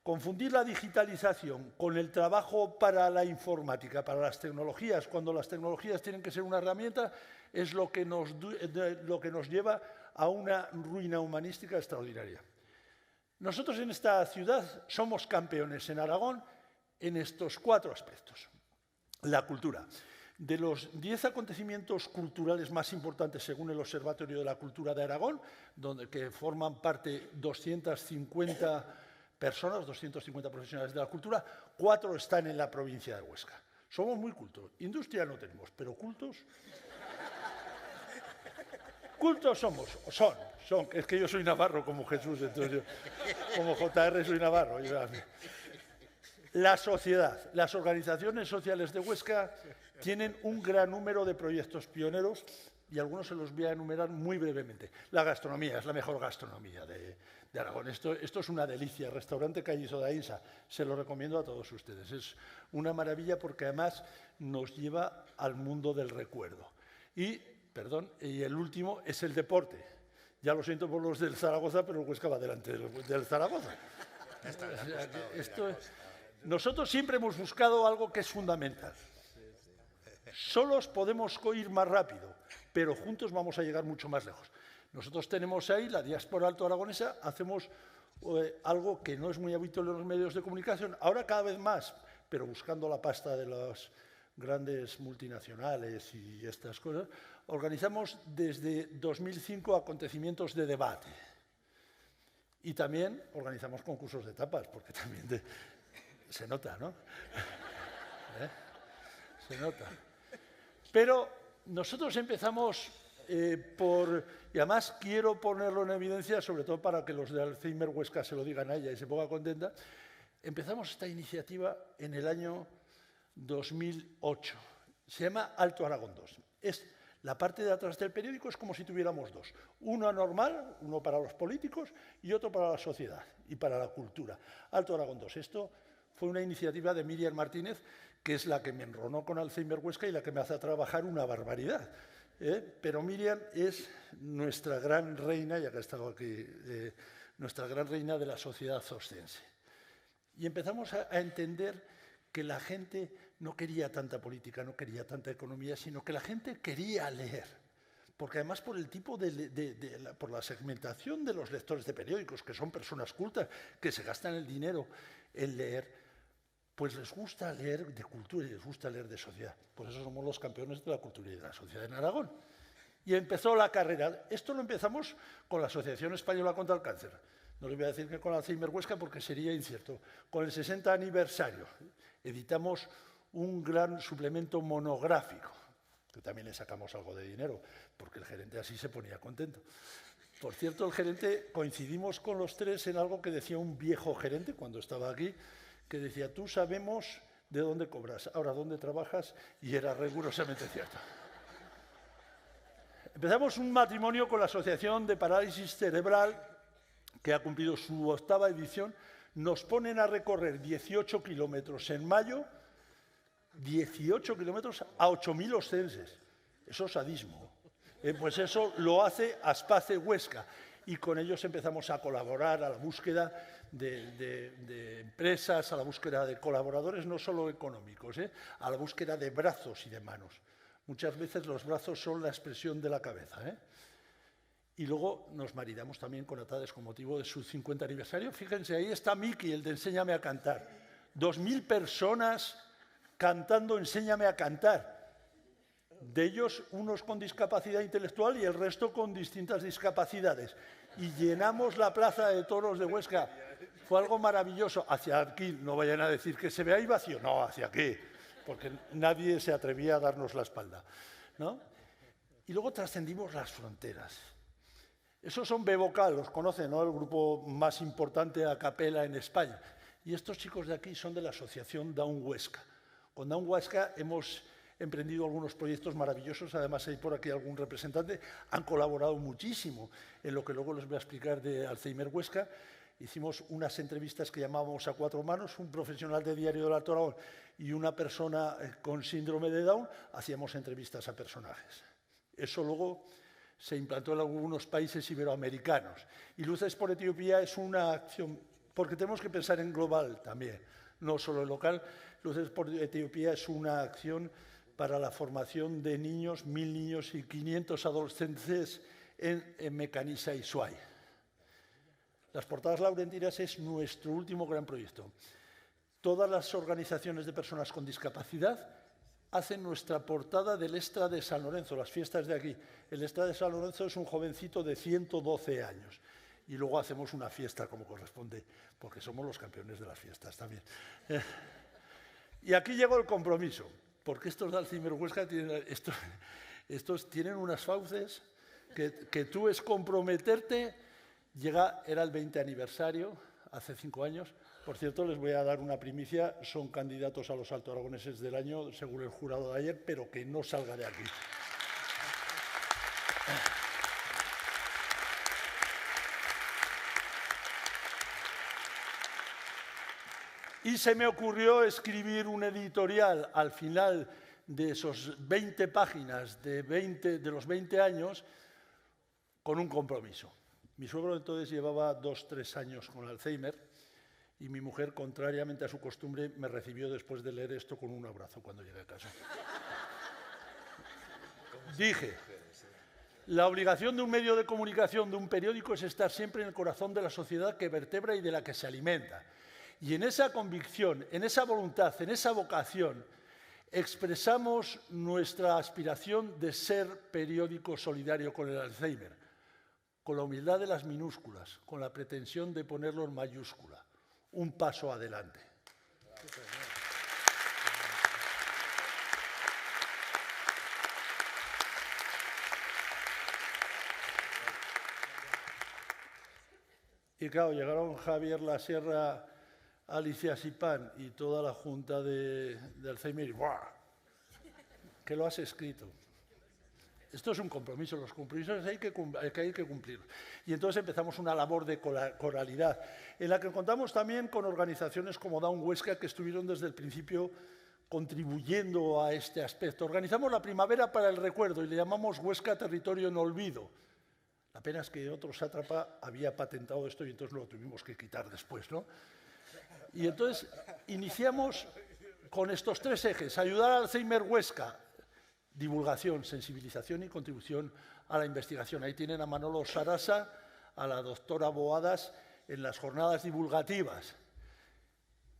Confundir la digitalización con el trabajo para la informática, para las tecnologías, cuando las tecnologías tienen que ser una herramienta, es lo que nos lleva a una ruina humanística extraordinaria. Nosotros en esta ciudad somos campeones en Aragón en estos 4 aspectos. La cultura. De los 10 acontecimientos culturales más importantes según el Observatorio de la Cultura de Aragón, que forman parte 250 personas, 250 profesionales de la cultura, 4 están en la provincia de Huesca. Somos muy cultos. Industria no tenemos, pero cultos... Cultos son. Es que yo soy navarro como Jesús, entonces yo, como JR soy navarro. La sociedad, las organizaciones sociales de Huesca tienen un gran número de proyectos pioneros y algunos se los voy a enumerar muy brevemente. La gastronomía es la mejor gastronomía de Aragón. Esto es una delicia. El restaurante Callizo de Aínsa, se lo recomiendo a todos ustedes. Es una maravilla porque además nos lleva al mundo del recuerdo. Y el último es el deporte. Ya lo siento por los del Zaragoza, pero el Huesca va delante del Zaragoza. Nosotros siempre hemos buscado algo que es fundamental. Solos podemos ir más rápido, pero juntos vamos a llegar mucho más lejos. Nosotros tenemos ahí, la diáspora alto-aragonesa, hacemos algo que no es muy habitual en los medios de comunicación, ahora cada vez más, pero buscando la pasta de las grandes multinacionales y estas cosas, organizamos desde 2005 acontecimientos de debate. Y también organizamos concursos de tapas, porque también se nota, ¿no? Se nota. Pero nosotros empezamos y además quiero ponerlo en evidencia, sobre todo para que los de Alzheimer Huesca se lo digan a ella y se ponga contenta. Empezamos esta iniciativa en el año 2008. Se llama Alto Aragón 2. La parte de atrás del periódico es como si tuviéramos 2. Uno anormal, uno para los políticos y otro para la sociedad y para la cultura. Alto Aragón 2. Esto fue una iniciativa de Miriam Martínez, que es la que me enronó con Alzheimer Huesca y la que me hace trabajar una barbaridad. Pero Miriam es nuestra gran reina, ya que ha estado aquí, nuestra gran reina de la sociedad oscense. Y empezamos a entender que la gente no quería tanta política, no quería tanta economía, sino que la gente quería leer. Porque además por el tipo por la segmentación de los lectores de periódicos, que son personas cultas, que se gastan el dinero en leer, pues les gusta leer de cultura y les gusta leer de sociedad. Por eso somos los campeones de la cultura y de la sociedad en Aragón. Y empezó la carrera. Esto lo empezamos con la Asociación Española contra el Cáncer. No les voy a decir que con Alzheimer Huesca porque sería incierto. Con el 60 aniversario editamos un gran suplemento monográfico, que también le sacamos algo de dinero, porque el gerente así se ponía contento. Por cierto, el gerente, coincidimos con los tres en algo que decía un viejo gerente cuando estaba aquí, que decía, tú sabemos de dónde cobras, ahora dónde trabajas, y era rigurosamente cierto. Empezamos un matrimonio con la Asociación de Parálisis Cerebral, que ha cumplido su 8ª edición. Nos ponen a recorrer 18 kilómetros en mayo, 18 kilómetros a 8.000 ostenses. Eso es sadismo. Pues eso lo hace Aspace Huesca. Y con ellos empezamos a colaborar a la búsqueda de empresas, a la búsqueda de colaboradores, no solo económicos, a la búsqueda de brazos y de manos. Muchas veces los brazos son la expresión de la cabeza. Y luego nos maridamos también con Atades con motivo de su 50 aniversario. Fíjense, ahí está Miki, el de Enséñame a Cantar. 2.000 personas cantando Enséñame a Cantar. De ellos, unos con discapacidad intelectual y el resto con distintas discapacidades. Y llenamos la plaza de toros de Huesca. Fue algo maravilloso. Hacia aquí, no vayan a decir que se ve ahí vacío. No, hacia aquí, porque nadie se atrevía a darnos la espalda, ¿no? Y luego trascendimos las fronteras. Esos son B-Vocal, los conocen, ¿no? El grupo más importante a capela en España. Y estos chicos de aquí son de la asociación Down Huesca. Con Down Huesca hemos emprendido algunos proyectos maravillosos, además hay por aquí algún representante, han colaborado muchísimo en lo que luego les voy a explicar de Alzheimer Huesca. Hicimos unas entrevistas que llamábamos a 4 manos, un profesional de Diario del Alto Aragón y una persona con síndrome de Down, hacíamos entrevistas a personajes. Eso luego se implantó en algunos países iberoamericanos. Y Luces por Etiopía es una acción, porque tenemos que pensar en global también, no solo en local. Luces por Etiopía es una acción para la formación de niños, 1.000 niños y 500 adolescentes en Mecanisa y Suay. Las Portadas Laurentinas es nuestro último gran proyecto. Todas las organizaciones de personas con discapacidad hacen nuestra portada del Extra de San Lorenzo, las fiestas de aquí. El Extra de San Lorenzo es un jovencito de 112 años. Y luego hacemos una fiesta como corresponde, porque somos los campeones de las fiestas también. Y aquí llegó el compromiso, porque estos de Alzheimer Huesca estos tienen unas fauces que tú es comprometerte. Era el 20 aniversario, hace 5 años. Por cierto, les voy a dar una primicia, son candidatos a los Alto Aragoneses del año, según el jurado de ayer, pero que no salga de aquí. Y se me ocurrió escribir un editorial al final de esos 20 páginas de los 20 años con un compromiso. Mi suegro entonces llevaba 2-3 años con Alzheimer y mi mujer, contrariamente a su costumbre, me recibió después de leer esto con un abrazo cuando llegué a casa. Dije, la obligación de un medio de comunicación, de un periódico, es estar siempre en el corazón de la sociedad que vertebra y de la que se alimenta. Y en esa convicción, en esa voluntad, en esa vocación, expresamos nuestra aspiración de ser periódico solidario con el Alzheimer, con la humildad de las minúsculas, con la pretensión de ponerlo en mayúscula. Un paso adelante. Y claro, llegaron Javier La Sierra, Alicia Sipán y toda la junta de Alzheimer y ¡buah! ¿Qué lo has escrito? Esto es un compromiso, los compromisos hay que cumplir. Y entonces empezamos una labor de coralidad, en la que contamos también con organizaciones como Down Huesca, que estuvieron desde el principio contribuyendo a este aspecto. Organizamos la Primavera para el Recuerdo y le llamamos Huesca Territorio en Olvido. La pena es que otro sátrapa había patentado esto y entonces lo tuvimos que quitar después, ¿no? Y entonces iniciamos con estos 3 ejes: ayudar al Alzheimer Huesca, divulgación, sensibilización y contribución a la investigación. Ahí tienen a Manolo Sarasa, a la doctora Boadas en las jornadas divulgativas.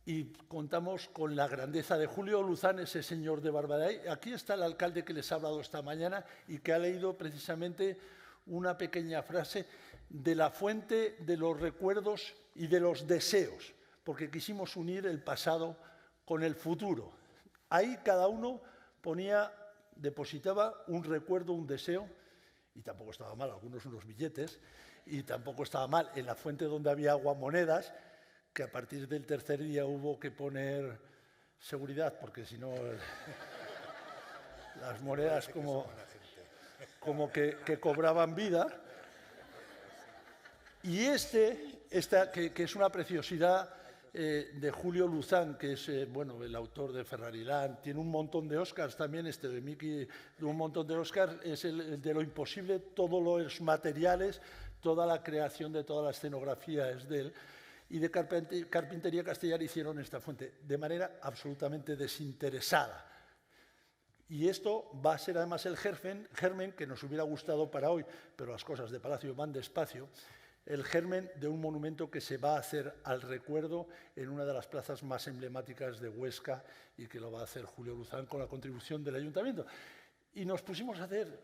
Y contamos con la grandeza de Julio Luzán, ese señor de Barbadell. Aquí está el alcalde que les ha hablado esta mañana y que ha leído precisamente una pequeña frase de la fuente de los recuerdos y de los deseos, porque quisimos unir el pasado con el futuro. Ahí cada uno depositaba un recuerdo, un deseo, y tampoco estaba mal, algunos unos billetes, y tampoco estaba mal en la fuente donde había aguamonedas, que a partir del 3er día hubo que poner seguridad, porque si no las monedas como que cobraban vida. Y esta que es una preciosidad de Julio Luzán, que es bueno, el autor de Ferrarilán, tiene un montón de Oscars también, de Mickey, un montón de Oscars, es el de Lo imposible, todos los materiales, toda la creación de toda la escenografía es de él. Y de Carpintería Castellar hicieron esta fuente de manera absolutamente desinteresada. Y esto va a ser además el germen que nos hubiera gustado para hoy, pero las cosas de Palacio van despacio, el germen de un monumento que se va a hacer al recuerdo en una de las plazas más emblemáticas de Huesca y que lo va a hacer Julio Luzán con la contribución del Ayuntamiento. Y nos pusimos a hacer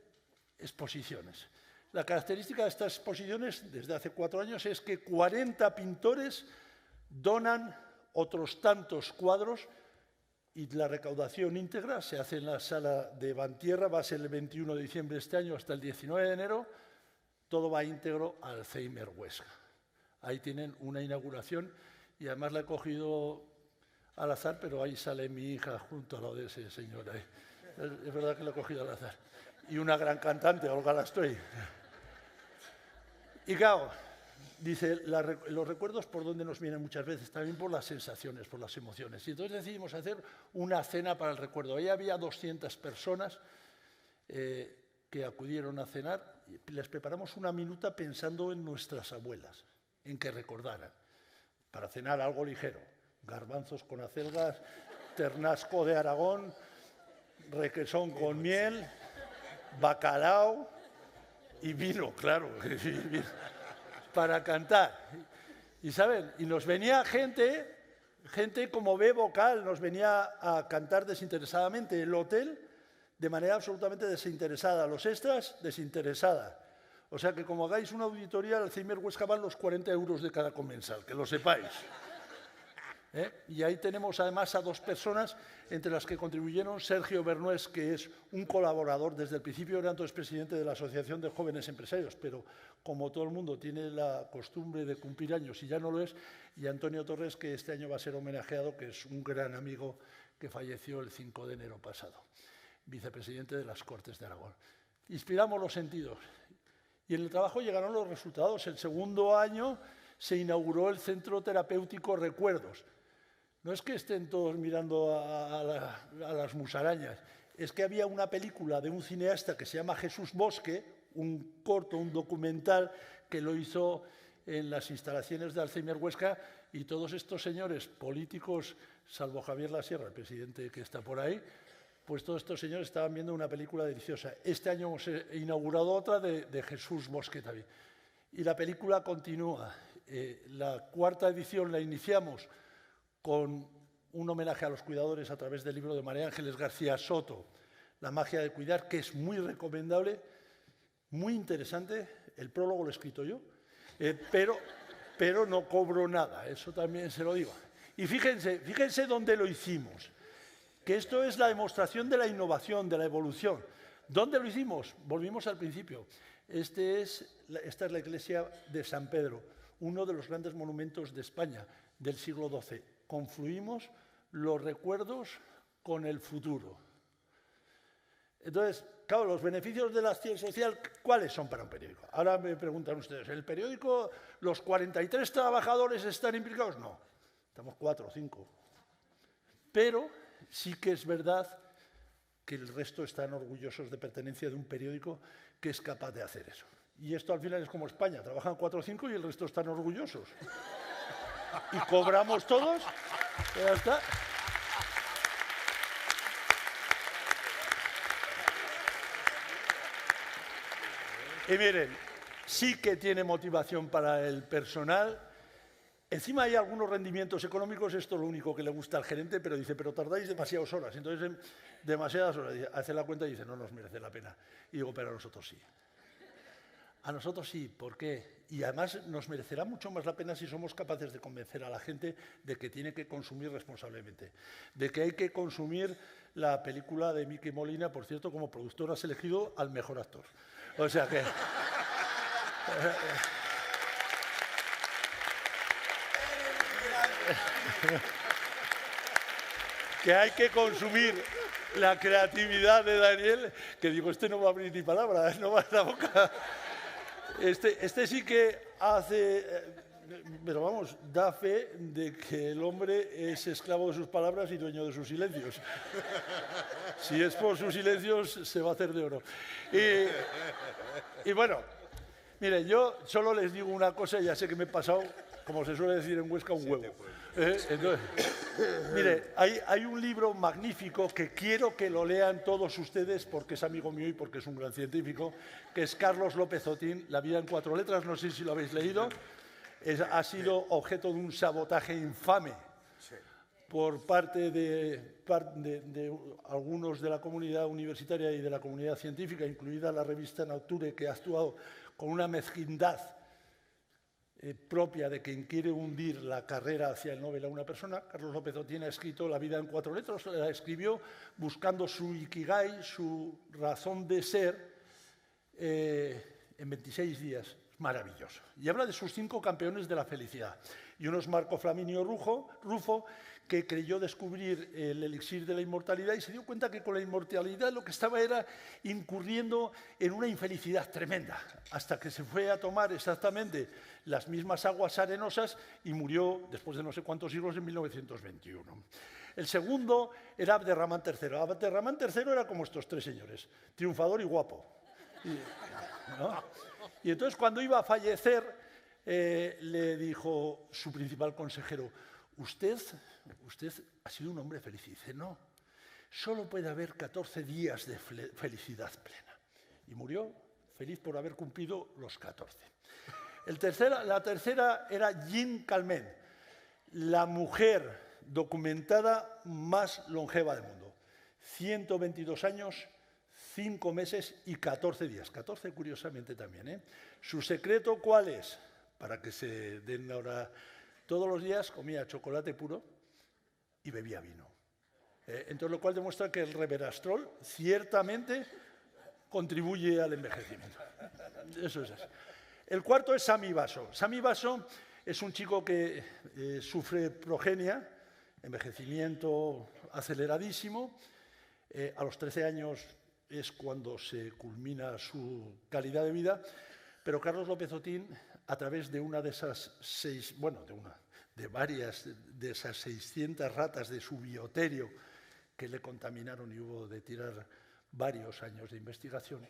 exposiciones. La característica de estas exposiciones, desde hace 4 años, es que 40 pintores donan otros tantos cuadros y la recaudación íntegra se hace en la sala de Bantierra, va a ser el 21 de diciembre de este año hasta el 19 de enero, todo va íntegro al Alzheimer Huesca. Ahí tienen una inauguración y además la he cogido al azar, pero ahí sale mi hija junto a lo de ese señor ahí. Es verdad que la he cogido al azar. Y una gran cantante, Olga Lastoy. Y claro, dice, los recuerdos por donde nos vienen muchas veces, también por las sensaciones, por las emociones. Y entonces decidimos hacer una cena para el recuerdo. Ahí había 200 personas que acudieron a cenar. Y les preparamos una minuta pensando en nuestras abuelas, en que recordaran. Para cenar algo ligero, garbanzos con acelgas, ternasco de Aragón, requesón con miel, bacalao y vino, claro, para cantar. Y saben, y nos venía gente como B vocal, nos venía a cantar desinteresadamente. El hotel, de manera absolutamente desinteresada. Los extras, desinteresada. O sea que como hagáis una auditoría, al Alzheimer Huesca van los 40 euros de cada comensal, que lo sepáis. Y ahí tenemos además a 2 personas, entre las que contribuyeron Sergio Bernués, que es un colaborador desde el principio, era entonces presidente de la Asociación de Jóvenes Empresarios, pero como todo el mundo tiene la costumbre de cumplir años y ya no lo es, y Antonio Torres, que este año va a ser homenajeado, que es un gran amigo que falleció el 5 de enero pasado, vicepresidente de las Cortes de Aragón. Inspiramos los sentidos y en el trabajo llegaron los resultados. El segundo año se inauguró el Centro Terapéutico Recuerdos. No es que estén todos mirando a las musarañas, es que había una película de un cineasta que se llama Jesús Bosque, un corto, un documental que lo hizo en las instalaciones de Alzheimer Huesca, y todos estos señores políticos, salvo Javier Lasierra, el presidente que está por ahí, pues todos estos señores estaban viendo una película deliciosa. Este año hemos inaugurado otra de Jesús Bosque también. Y la película continúa. La 4ª edición la iniciamos con un homenaje a los cuidadores a través del libro de María Ángeles García Soto, La magia de cuidar, que es muy recomendable, muy interesante. El prólogo lo he escrito yo, pero no cobro nada, eso también se lo digo. Y fíjense dónde lo hicimos, que esto es la demostración de la innovación, de la evolución. ¿Dónde lo hicimos? Volvimos al principio. Esta es la iglesia de San Pedro, uno de los grandes monumentos de España del siglo XII. Confluimos los recuerdos con el futuro. Entonces, claro, los beneficios de la acción social, ¿cuáles son para un periódico? Ahora me preguntan ustedes, ¿el periódico, los 43 trabajadores están implicados? No, estamos 4 o 5. Pero sí que es verdad que el resto están orgullosos de pertenencia de un periódico que es capaz de hacer eso. Y esto al final es como España, trabajan 4 o 5 y el resto están orgullosos. y cobramos todos. Ya está. Y miren, sí que tiene motivación para el personal. Encima hay algunos rendimientos económicos, esto es lo único que le gusta al gerente, pero dice, pero tardáis demasiadas horas. Entonces, demasiadas horas. Hace la cuenta y dice, no nos merece la pena. Y digo, pero a nosotros sí. A nosotros sí, ¿por qué? Y además nos merecerá mucho más la pena si somos capaces de convencer a la gente de que tiene que consumir responsablemente, de que hay que consumir la película de Mickey Molina. Por cierto, como productor has elegido al mejor actor. O sea que... que hay que consumir la creatividad de Daniel, que digo, este no va a abrir ni palabra, no va a la boca. Este sí que hace, pero vamos, da fe de que el hombre es esclavo de sus palabras y dueño de sus silencios. Si es por sus silencios, se va a hacer de oro. Y bueno, mire, yo solo les digo una cosa, ya sé que me he pasado, como se suele decir en Huesca, un huevo. Entonces, mire, hay un libro magnífico que quiero que lo lean todos ustedes porque es amigo mío y porque es un gran científico, que es Carlos López Otín, La vida en 4 letras, no sé si lo habéis leído. Ha sido objeto de un sabotaje infame por parte de algunos de la comunidad universitaria y de la comunidad científica, incluida la revista Nature, que ha actuado con una mezquindad propia de quien quiere hundir la carrera hacia el Nobel a una persona. Carlos López Otín ha escrito La vida en 4 letras, la escribió buscando su ikigai, su razón de ser, en 26 días. Maravilloso. Y habla de sus 5 campeones de la felicidad. Y uno es Marco Flaminio Rufo, que creyó descubrir el elixir de la inmortalidad y se dio cuenta que con la inmortalidad lo que estaba era incurriendo en una infelicidad tremenda, hasta que se fue a tomar exactamente las mismas aguas arenosas y murió después de no sé cuántos siglos en 1921. El segundo era Abderramán III. Abderramán III era como estos 3 señores, triunfador y guapo. ¿No? Y entonces cuando iba a fallecer le dijo su principal consejero, usted ha sido un hombre feliz. Y dice, no, solo puede haber 14 días de felicidad plena. Y murió feliz por haber cumplido los 14. La tercera era Jeanne Calment, la mujer documentada más longeva del mundo. 122 años, 5 meses y 14 días. 14 curiosamente también, ¿eh? ¿Su secreto cuál es? Para que se den ahora... Todos los días comía chocolate puro y bebía vino. Entonces, lo cual demuestra que el resveratrol ciertamente contribuye al envejecimiento. Eso es así. El cuarto es Sami Baso. Sami Baso es un chico que sufre progenia, envejecimiento aceleradísimo. A los 13 años es cuando se culmina su calidad de vida, pero Carlos López Otín, a través de una de esas varias de esas 600 ratas de su bioterio que le contaminaron y hubo de tirar varios años de investigación,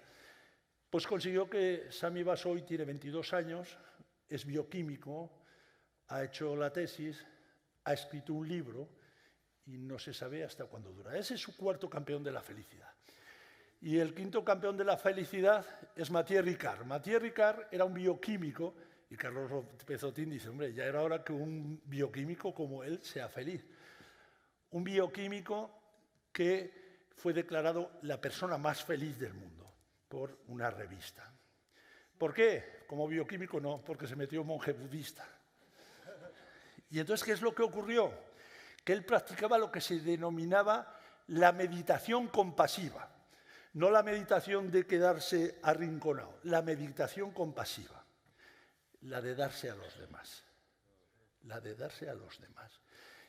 pues consiguió que Sami Baso hoy tiene 22 años, es bioquímico, ha hecho la tesis, ha escrito un libro y no se sabe hasta cuándo dura. Ese es su 4º campeón de la felicidad. Y el 5º campeón de la felicidad es Mathieu Ricard. Mathieu Ricard era un bioquímico y Carlos López Otín dice, hombre, ya era hora que un bioquímico como él sea feliz. Un bioquímico que fue declarado la persona más feliz del mundo por una revista. ¿Por qué? Como bioquímico no, porque se metió monje budista. Y entonces, ¿qué es lo que ocurrió? Que él practicaba lo que se denominaba la meditación compasiva. No la meditación de quedarse arrinconado, la meditación compasiva, la de darse a los demás, la de darse a los demás.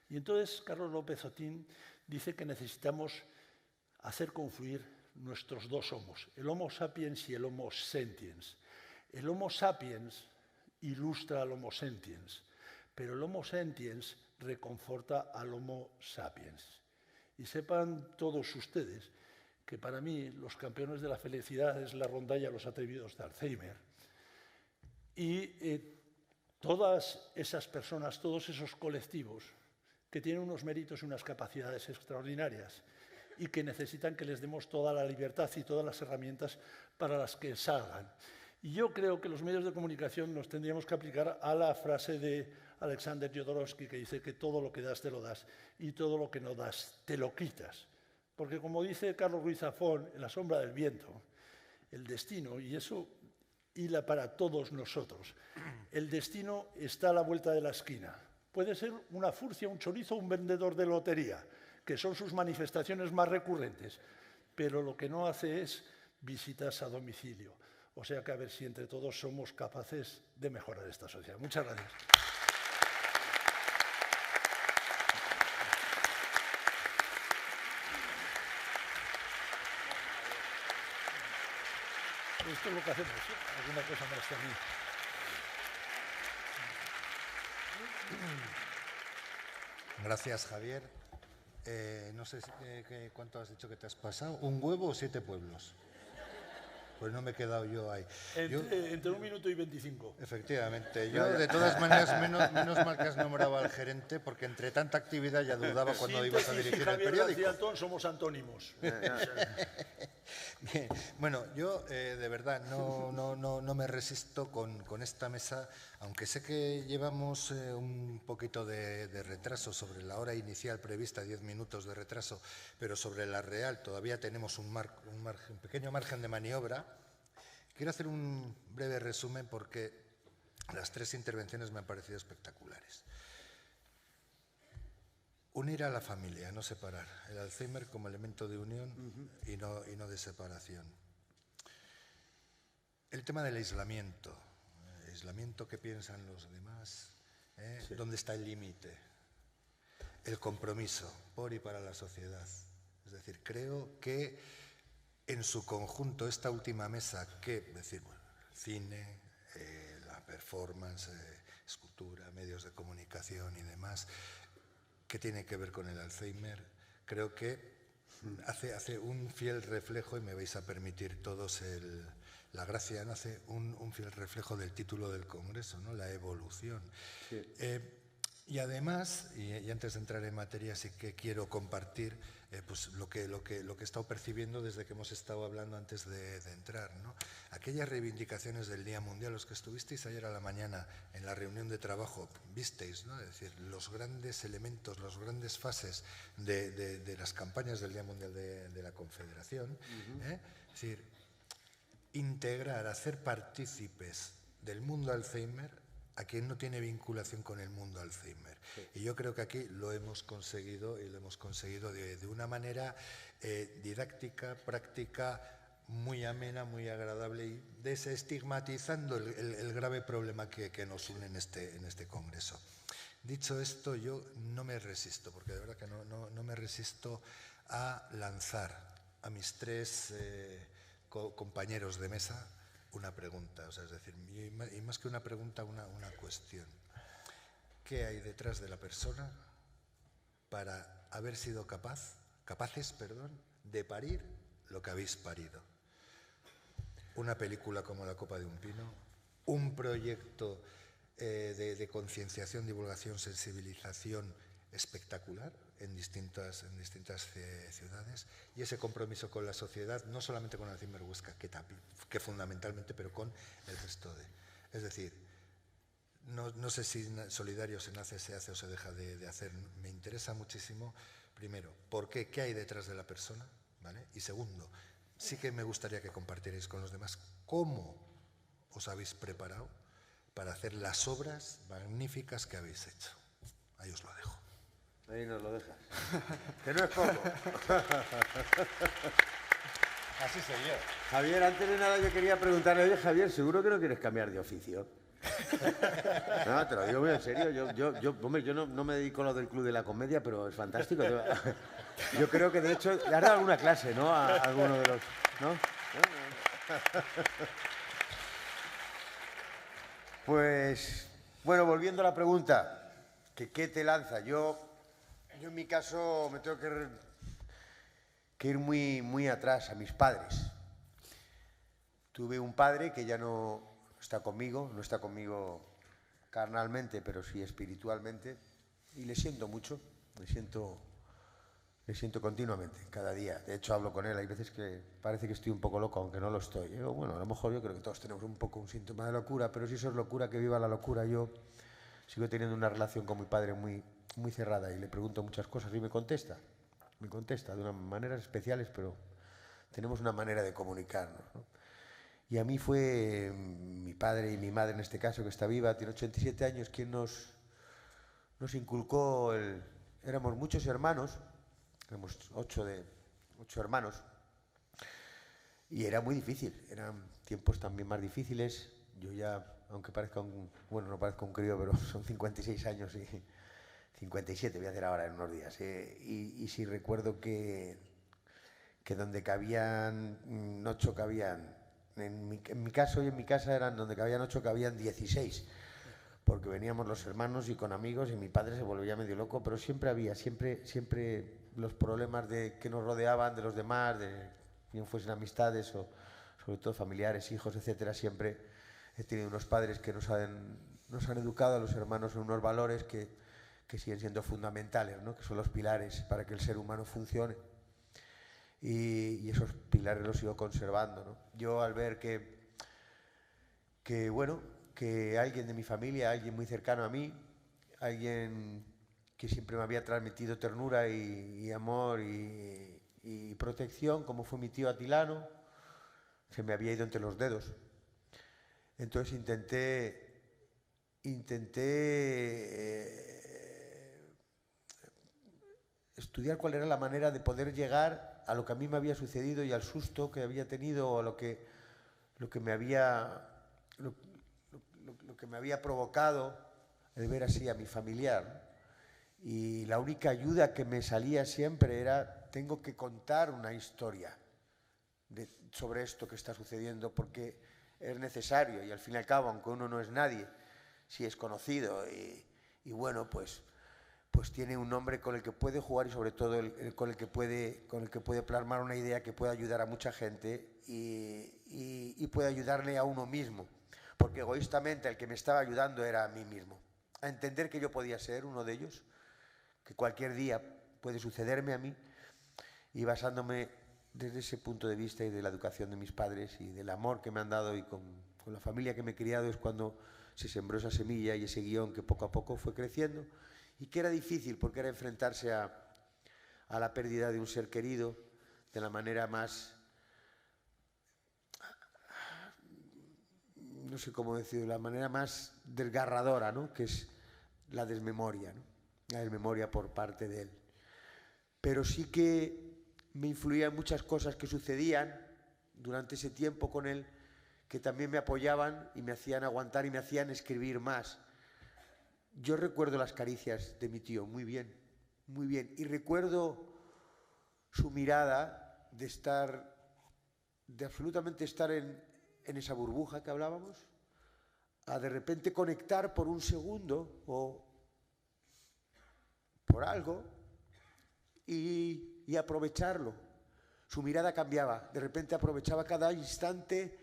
Y entonces Carlos López Otín dice que necesitamos hacer confluir nuestros 2 homos, el Homo sapiens y el Homo sentiens. El Homo sapiens ilustra al Homo sentiens, pero el Homo sentiens reconforta al Homo sapiens. Y sepan todos ustedes que para mí los campeones de la felicidad es la rondalla Los atrevidos de Alzheimer. Y todas esas personas, todos esos colectivos que tienen unos méritos y unas capacidades extraordinarias y que necesitan que les demos toda la libertad y todas las herramientas para las que salgan. Y yo creo que los medios de comunicación nos tendríamos que aplicar a la frase de Alexander Jodorowsky, que dice que todo lo que das te lo das y todo lo que no das te lo quitas. Porque como dice Carlos Ruiz Zafón en La sombra del viento, el destino, y eso hila para todos nosotros, el destino está a la vuelta de la esquina. Puede ser una furcia, un chorizo, un vendedor de lotería, que son sus manifestaciones más recurrentes, pero lo que no hace es visitas a domicilio. O sea que a ver si entre todos somos capaces de mejorar esta sociedad. Muchas gracias. Esto es lo que hacemos, ¿eh? Alguna cosa más también. Gracias, Javier. No sé cuánto has dicho que te has pasado. ¿Un huevo o 7 pueblos? Pues no me he quedado yo ahí. Entre 1 minuto y 25. Efectivamente. Yo, de todas maneras, menos mal que has nombrado al gerente, porque entre tanta actividad ya dudaba cuando ibas a dirigir el periódico. Y Antón somos antónimos. Bien. Bueno, yo de verdad no me resisto con esta mesa, aunque sé que llevamos un poquito de retraso sobre la hora inicial prevista, 10 minutos de retraso, pero sobre la real todavía tenemos un pequeño margen de maniobra. Quiero hacer un breve resumen porque las 3 intervenciones me han parecido espectaculares. Unir a la familia, no separar. El Alzheimer como elemento de unión y no de separación. El tema del aislamiento. Aislamiento, ¿qué piensan los demás? Sí. ¿Dónde está el límite? El compromiso por y para la sociedad. Es decir, creo que en su conjunto esta última mesa, que decir, bueno, el cine, la performance, escultura, medios de comunicación y demás, que tiene que ver con el Alzheimer, creo que hace un fiel reflejo, y me vais a permitir todos la gracia, ¿no? Hace un fiel reflejo del título del Congreso, ¿no? La evolución. Sí. Y además, y antes de entrar en materia, sí que quiero compartir pues lo que he estado percibiendo desde que hemos estado hablando antes de entrar, ¿no? Aquellas reivindicaciones del Día Mundial, los que estuvisteis ayer a la mañana en la reunión de trabajo, visteis, ¿no? Es decir, los grandes elementos, las grandes fases de las campañas del Día Mundial de la Confederación. Es decir, integrar, hacer partícipes del mundo Alzheimer a quien no tiene vinculación con el mundo Alzheimer. Sí. Y yo creo que aquí lo hemos conseguido, y lo hemos conseguido de una manera didáctica, práctica, muy amena, muy agradable, y desestigmatizando el grave problema que nos une en este Congreso. Dicho esto, yo no me resisto, porque de verdad que no me resisto a lanzar a mis 3 compañeros de mesa una pregunta, o sea, es decir, y más que una pregunta, una cuestión. ¿Qué hay detrás de la persona para haber sido capaces, de parir lo que habéis parido? Una película como La copa de un pino, un proyecto de concienciación, divulgación, sensibilización espectacular en distintas ciudades, y ese compromiso con la sociedad, no solamente con Alzheimer Huesca, que fundamentalmente, pero con el resto de... Es decir, no sé si solidario se nace, se hace o se deja de hacer. Me interesa muchísimo, primero, ¿por qué? ¿Qué hay detrás de la persona? ¿Vale? Y segundo, sí que me gustaría que compartierais con los demás cómo os habéis preparado para hacer las obras magníficas que habéis hecho. Ahí os lo dejo. Ahí nos lo dejas. Que no es poco. Así soy yo. Javier, antes de nada yo quería preguntarle, oye Javier, ¿seguro que no quieres cambiar de oficio? No, te lo digo muy en serio. Hombre, yo no me dedico a lo del Club de la Comedia, pero es fantástico. Yo creo que de hecho le has dado alguna clase, ¿no? A alguno de los... ¿no? Pues, bueno, volviendo a la pregunta, ¿qué te lanza? Yo en mi caso me tengo que ir muy atrás, a mis padres. Tuve un padre que ya no está conmigo carnalmente, pero sí espiritualmente, y le siento mucho, le siento continuamente, cada día. De hecho, hablo con él, hay veces que parece que estoy un poco loco, aunque no lo estoy. Bueno, a lo mejor yo creo que todos tenemos un poco un síntoma de locura, pero si eso es locura, que viva la locura. Yo sigo teniendo una relación con mi padre muy, muy cerrada y le pregunto muchas cosas y me contesta de unas maneras especiales, pero tenemos una manera de comunicarnos, ¿no? Y a mí fue mi padre y mi madre, en este caso, que está viva, tiene 87 años, quien nos inculcó éramos muchos hermanos, éramos 8 hermanos, y era muy difícil, eran tiempos también más difíciles. Yo ya, aunque parezca no parezca un crío, pero son 56 años y 57 voy a hacer ahora en unos días. Y sí recuerdo que donde cabían 8 cabían, en mi caso y en mi casa eran donde cabían 8 cabían 16, porque veníamos los hermanos y con amigos y mi padre se volvía medio loco, pero siempre había, siempre los problemas que nos rodeaban de los demás, de bien fuesen amistades o sobre todo familiares, hijos, etcétera. Siempre he tenido unos padres que nos han educado a los hermanos en unos valores que siguen siendo fundamentales, ¿no? Que son los pilares para que el ser humano funcione. Y esos pilares los sigo conservando, ¿no? Yo al ver que alguien de mi familia, alguien muy cercano a mí, alguien que siempre me había transmitido ternura y amor y protección, como fue mi tío Atilano, se me había ido entre los dedos. Entonces intenté estudiar cuál era la manera de poder llegar a lo que a mí me había sucedido y al susto que había tenido, o lo que me había provocado el ver así a mi familiar. Y la única ayuda que me salía siempre era: tengo que contar una historia sobre esto que está sucediendo, porque es necesario, y al fin y al cabo, aunque uno no es nadie, sí es conocido y bueno, pues tiene un nombre con el que puede jugar y sobre todo con el que puede plasmar una idea que puede ayudar a mucha gente y puede ayudarle a uno mismo, porque egoístamente el que me estaba ayudando era a mí mismo, a entender que yo podía ser uno de ellos, que cualquier día puede sucederme a mí, y basándome desde ese punto de vista y de la educación de mis padres y del amor que me han dado y con la familia que me he criado, es cuando se sembró esa semilla y ese guión que poco a poco fue creciendo, y que era difícil porque era enfrentarse a la pérdida de un ser querido de la manera más, no sé cómo decirlo, la manera más desgarradora, ¿no? Que es la desmemoria, ¿no? La desmemoria por parte de él. Pero sí que me influían muchas cosas que sucedían durante ese tiempo con él, que también me apoyaban y me hacían aguantar y me hacían escribir más. Yo recuerdo las caricias de mi tío muy bien, y recuerdo su mirada de absolutamente estar en esa burbuja que hablábamos, a de repente conectar por un segundo o por algo y aprovecharlo. Su mirada cambiaba, de repente aprovechaba cada instante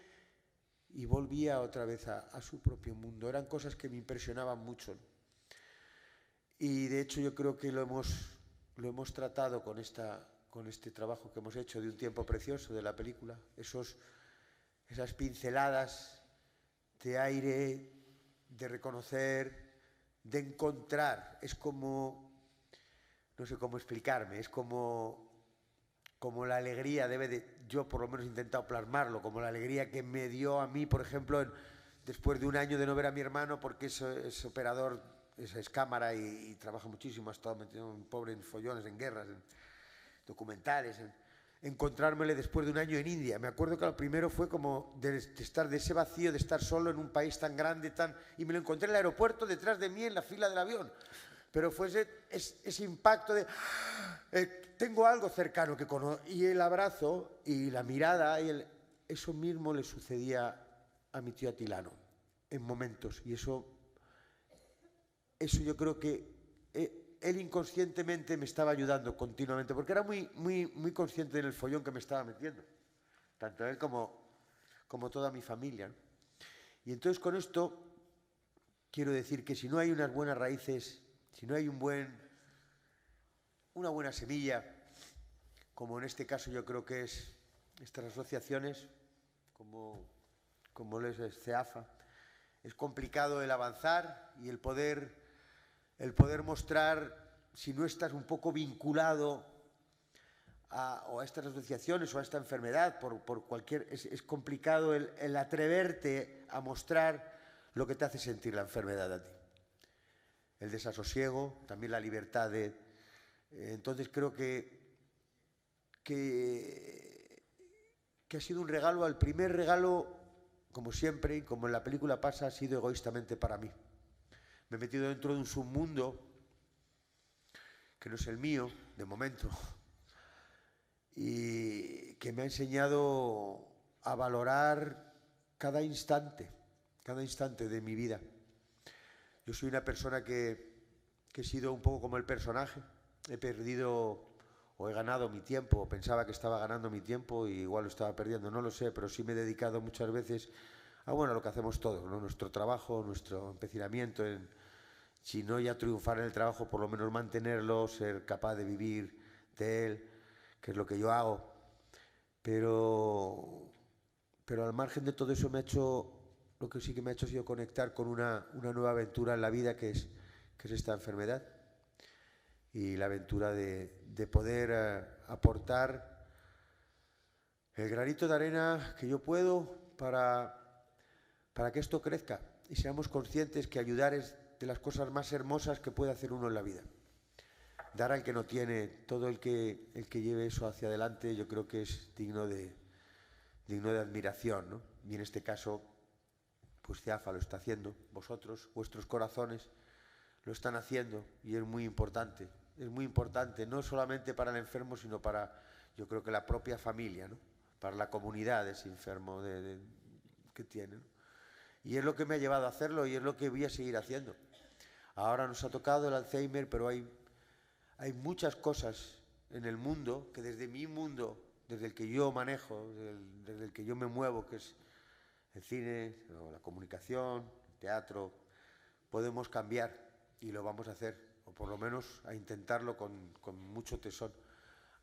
y volvía otra vez a su propio mundo. Eran cosas que me impresionaban mucho. Y de hecho yo creo que lo hemos tratado con este trabajo que hemos hecho de Un tiempo precioso, de la película. Esas pinceladas de aire, de reconocer, de encontrar. Es como, no sé cómo explicarme, es como la alegría yo por lo menos he intentado plasmarlo, como la alegría que me dio a mí, por ejemplo, después de un año de no ver a mi hermano, porque es operador, es cámara y trabaja muchísimo, ha estado metido en follones, en guerras, en documentales, encontrármele después de un año en India. Me acuerdo que lo primero fue como de estar de ese vacío, de estar solo en un país tan grande, y me lo encontré en el aeropuerto detrás de mí en la fila del avión. Pero fue ese impacto de tengo algo cercano que conozco, y el abrazo y la mirada, eso mismo le sucedía a mi tío Atilano en momentos, y eso yo creo que él inconscientemente me estaba ayudando continuamente, porque era muy, muy, muy consciente del follón que me estaba metiendo, tanto él como toda mi familia, ¿no? Y entonces con esto quiero decir que si no hay unas buenas raíces, si no hay una buena semilla, como en este caso yo creo que es estas asociaciones, como es CEAFA, es complicado el avanzar y el poder mostrar, si no estás un poco vinculado a estas asociaciones o a esta enfermedad, es complicado el atreverte a mostrar lo que te hace sentir la enfermedad a ti. El desasosiego, también la libertad de... entonces creo que ha sido un regalo, el primer regalo, como siempre, y como en la película pasa, ha sido egoístamente para mí. Me he metido dentro de un submundo que no es el mío, de momento, y que me ha enseñado a valorar cada instante de mi vida. Yo soy una persona que he sido un poco como el personaje. He perdido o he ganado mi tiempo, o pensaba que estaba ganando mi tiempo y igual lo estaba perdiendo, no lo sé, pero sí me he dedicado muchas veces a lo que hacemos todos, ¿no? Nuestro trabajo, nuestro empecinamiento en, si no ya triunfar en el trabajo, por lo menos mantenerlo, ser capaz de vivir de él, que es lo que yo hago. Pero al margen de todo eso lo que sí que me ha hecho ha sido conectar con una nueva aventura en la vida que es esta enfermedad, y la aventura de poder aportar el granito de arena que yo puedo para que esto crezca y seamos conscientes que ayudar es de las cosas más hermosas que puede hacer uno en la vida. Dar al que no tiene, todo el que lleve eso hacia adelante, yo creo que es digno de admiración, ¿no? Y en este caso, pues CEAFA lo está haciendo, vosotros, vuestros corazones lo están haciendo, y es muy importante, no solamente para el enfermo, sino para, yo creo que la propia familia, ¿no? Para la comunidad de ese enfermo que tiene, ¿no? Y es lo que me ha llevado a hacerlo y es lo que voy a seguir haciendo. Ahora nos ha tocado el Alzheimer, pero hay muchas cosas en el mundo que desde mi mundo, desde el que yo manejo, desde el que yo me muevo, que es el cine, la comunicación, el teatro, podemos cambiar y lo vamos a hacer, o por lo menos a intentarlo con mucho tesón.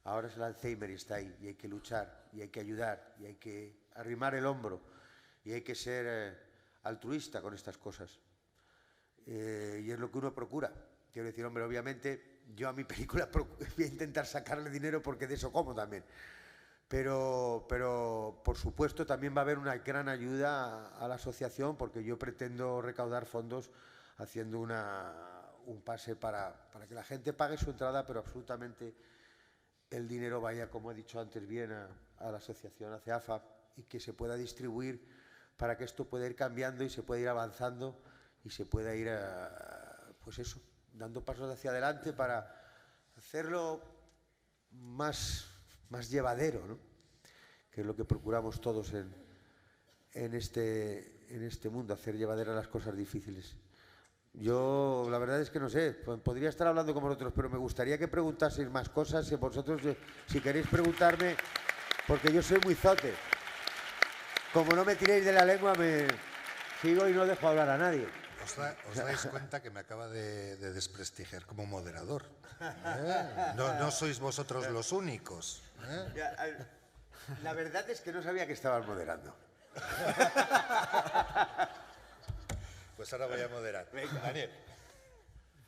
Ahora es el Alzheimer y está ahí, y hay que luchar, y hay que ayudar, y hay que arrimar el hombro, y hay que ser altruista con estas cosas. Y es lo que uno procura. Quiero decir, hombre, obviamente yo a mi película voy a intentar sacarle dinero porque de eso como también. Pero por supuesto también va a haber una gran ayuda a la asociación, porque yo pretendo recaudar fondos haciendo un pase para que la gente pague su entrada, pero absolutamente el dinero vaya, como he dicho antes, bien a la asociación, a CEAFA, y que se pueda distribuir para que esto pueda ir cambiando y se pueda ir avanzando y se pueda ir, pues eso, dando pasos hacia adelante para hacerlo más llevadero, ¿no? Que es lo que procuramos todos en este mundo, hacer llevaderas las cosas difíciles. Yo, la verdad es que no sé, podría estar hablando con vosotros, pero me gustaría que preguntaseis más cosas, si vosotros, si queréis preguntarme, porque yo soy muy zote. Como no me tiréis de la lengua, me sigo y no dejo hablar a nadie. Os dais cuenta que me acaba de desprestigiar como moderador, ¿eh? No sois vosotros los únicos, ¿eh? La verdad es que no sabía que estabas moderando. Pues ahora voy a moderar. Venga. Daniel.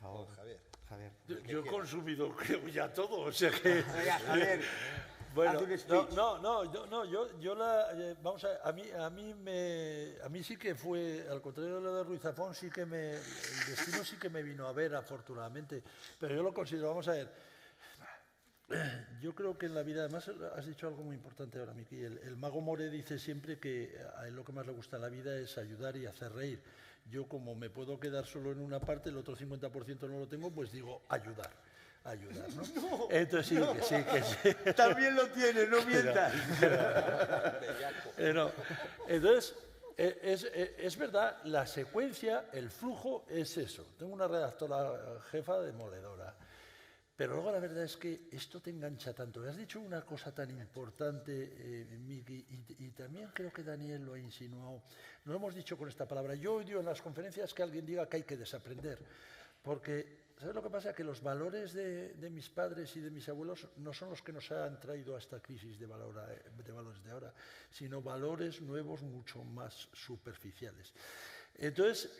Por favor, Javier. Yo he consumido, creo, ya todo, o sea que... Venga, Javier. Bueno, vamos a mí sí que fue, al contrario de lo de Ruiz Zafón, sí que el destino sí que me vino a ver, afortunadamente, pero yo lo considero, vamos a ver, yo creo que en la vida, además has dicho algo muy importante ahora, Miki, el mago More dice siempre que a él lo que más le gusta en la vida es ayudar y hacer reír. Yo, como me puedo quedar solo en una parte, el otro 50% no lo tengo, pues digo ayudar, ¿no? No, entonces no. que sí. También lo tienes, no mientas. Entonces, es verdad, la secuencia, el flujo es eso. Tengo una redactora jefa demoledora, Pero luego la verdad es que esto te engancha tanto. Has dicho una cosa tan importante, Miki, y también creo que Daniel lo ha insinuado. No lo hemos dicho con esta palabra. Yo odio en las conferencias que alguien diga que hay que desaprender. Porque, ¿sabes lo que pasa? Que los valores de mis padres y de mis abuelos no son los que nos han traído a esta crisis de valores de ahora, sino valores nuevos mucho más superficiales. Entonces,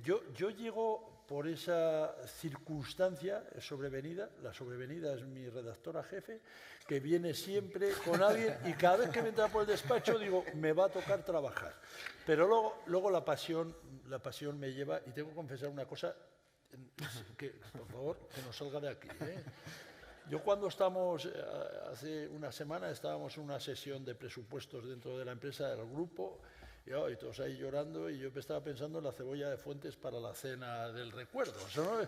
yo llego por esa circunstancia sobrevenida. La sobrevenida es mi redactora jefe, que viene siempre con alguien y cada vez que me entra por el despacho digo, me va a tocar trabajar. Pero luego la pasión me lleva, y tengo que confesar una cosa, que por favor, que no salga de aquí, ¿eh? Yo cuando estamos, hace una semana, estábamos en una sesión de presupuestos dentro de la empresa, del grupo, y todos ahí llorando, y yo estaba pensando en la cebolla de Fuentes para la cena del recuerdo, ¿no?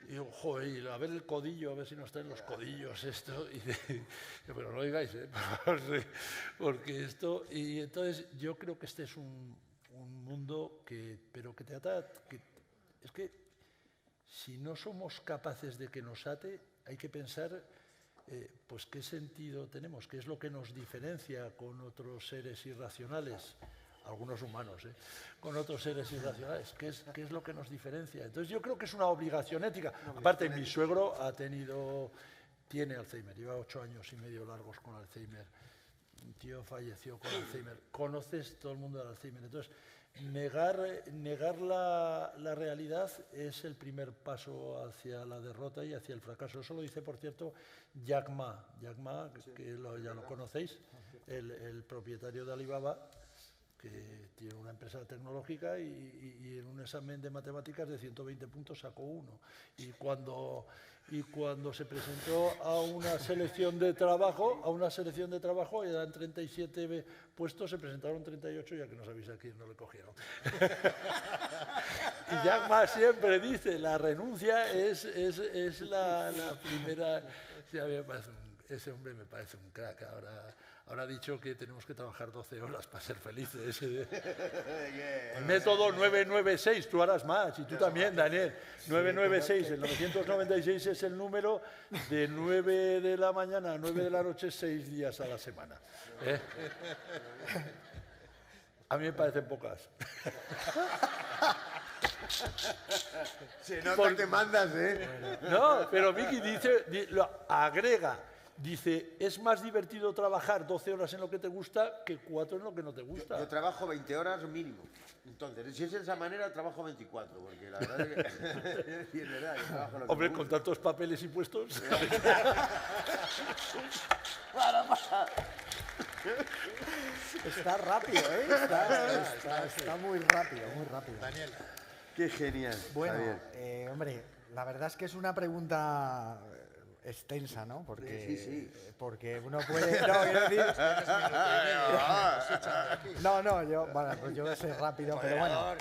Y digo, joder, a ver el codillo, a ver si no está en los codillos esto, pero no digáis, porque esto, y entonces yo creo que este es un mundo pero que te ata, es que si no somos capaces de que nos ate, hay que pensar pues qué sentido tenemos, qué es lo que nos diferencia con otros seres irracionales, algunos humanos, con otros seres irracionales, qué es lo que nos diferencia. Entonces yo creo que es una obligación ética. Aparte, mi suegro tiene Alzheimer, lleva 8 años y medio largos con Alzheimer. Un tío falleció con Alzheimer. Conoces todo el mundo del Alzheimer. Entonces, negar la realidad es el primer paso hacia la derrota y hacia el fracaso. Eso lo dice, por cierto, Jack Ma. Jack Ma, que ya lo conocéis, el propietario de Alibaba, que tiene una empresa tecnológica y en un examen de matemáticas de 120 puntos sacó 1. Y cuando se presentó a una selección de trabajo, eran 37 puestos, se presentaron 38, ya que no sabéis a quién no le cogieron. Y Jack Ma siempre dice, la renuncia es la primera... Sí, a mí ese hombre me parece un crack. Ahora ha dicho que tenemos que trabajar 12 horas para ser felices. El método 996, tú harás más, y tú también, Daniel. 996, el 996 es el número de 9 de la mañana a 9 de la noche, 6 días a la semana. A mí me parecen pocas. Se nota que mandas, No, pero Miki agrega. Dice, es más divertido trabajar 12 horas en lo que te gusta que 4 en lo que no te gusta. Yo trabajo 20 horas mínimo. Entonces, si es de esa manera, trabajo 24, porque la verdad es que... es verdad, yo trabajo lo que Hombre, me con gusta. tantos papeles y puestos... Está rápido, ¿eh? Está muy rápido, muy rápido. Daniel. Qué genial. Bueno, hombre, la verdad es que es una pregunta extensa, ¿no? Porque, sí. Porque uno puede... No, quiero decir... No, pues yo voy a ser rápido, pero bueno.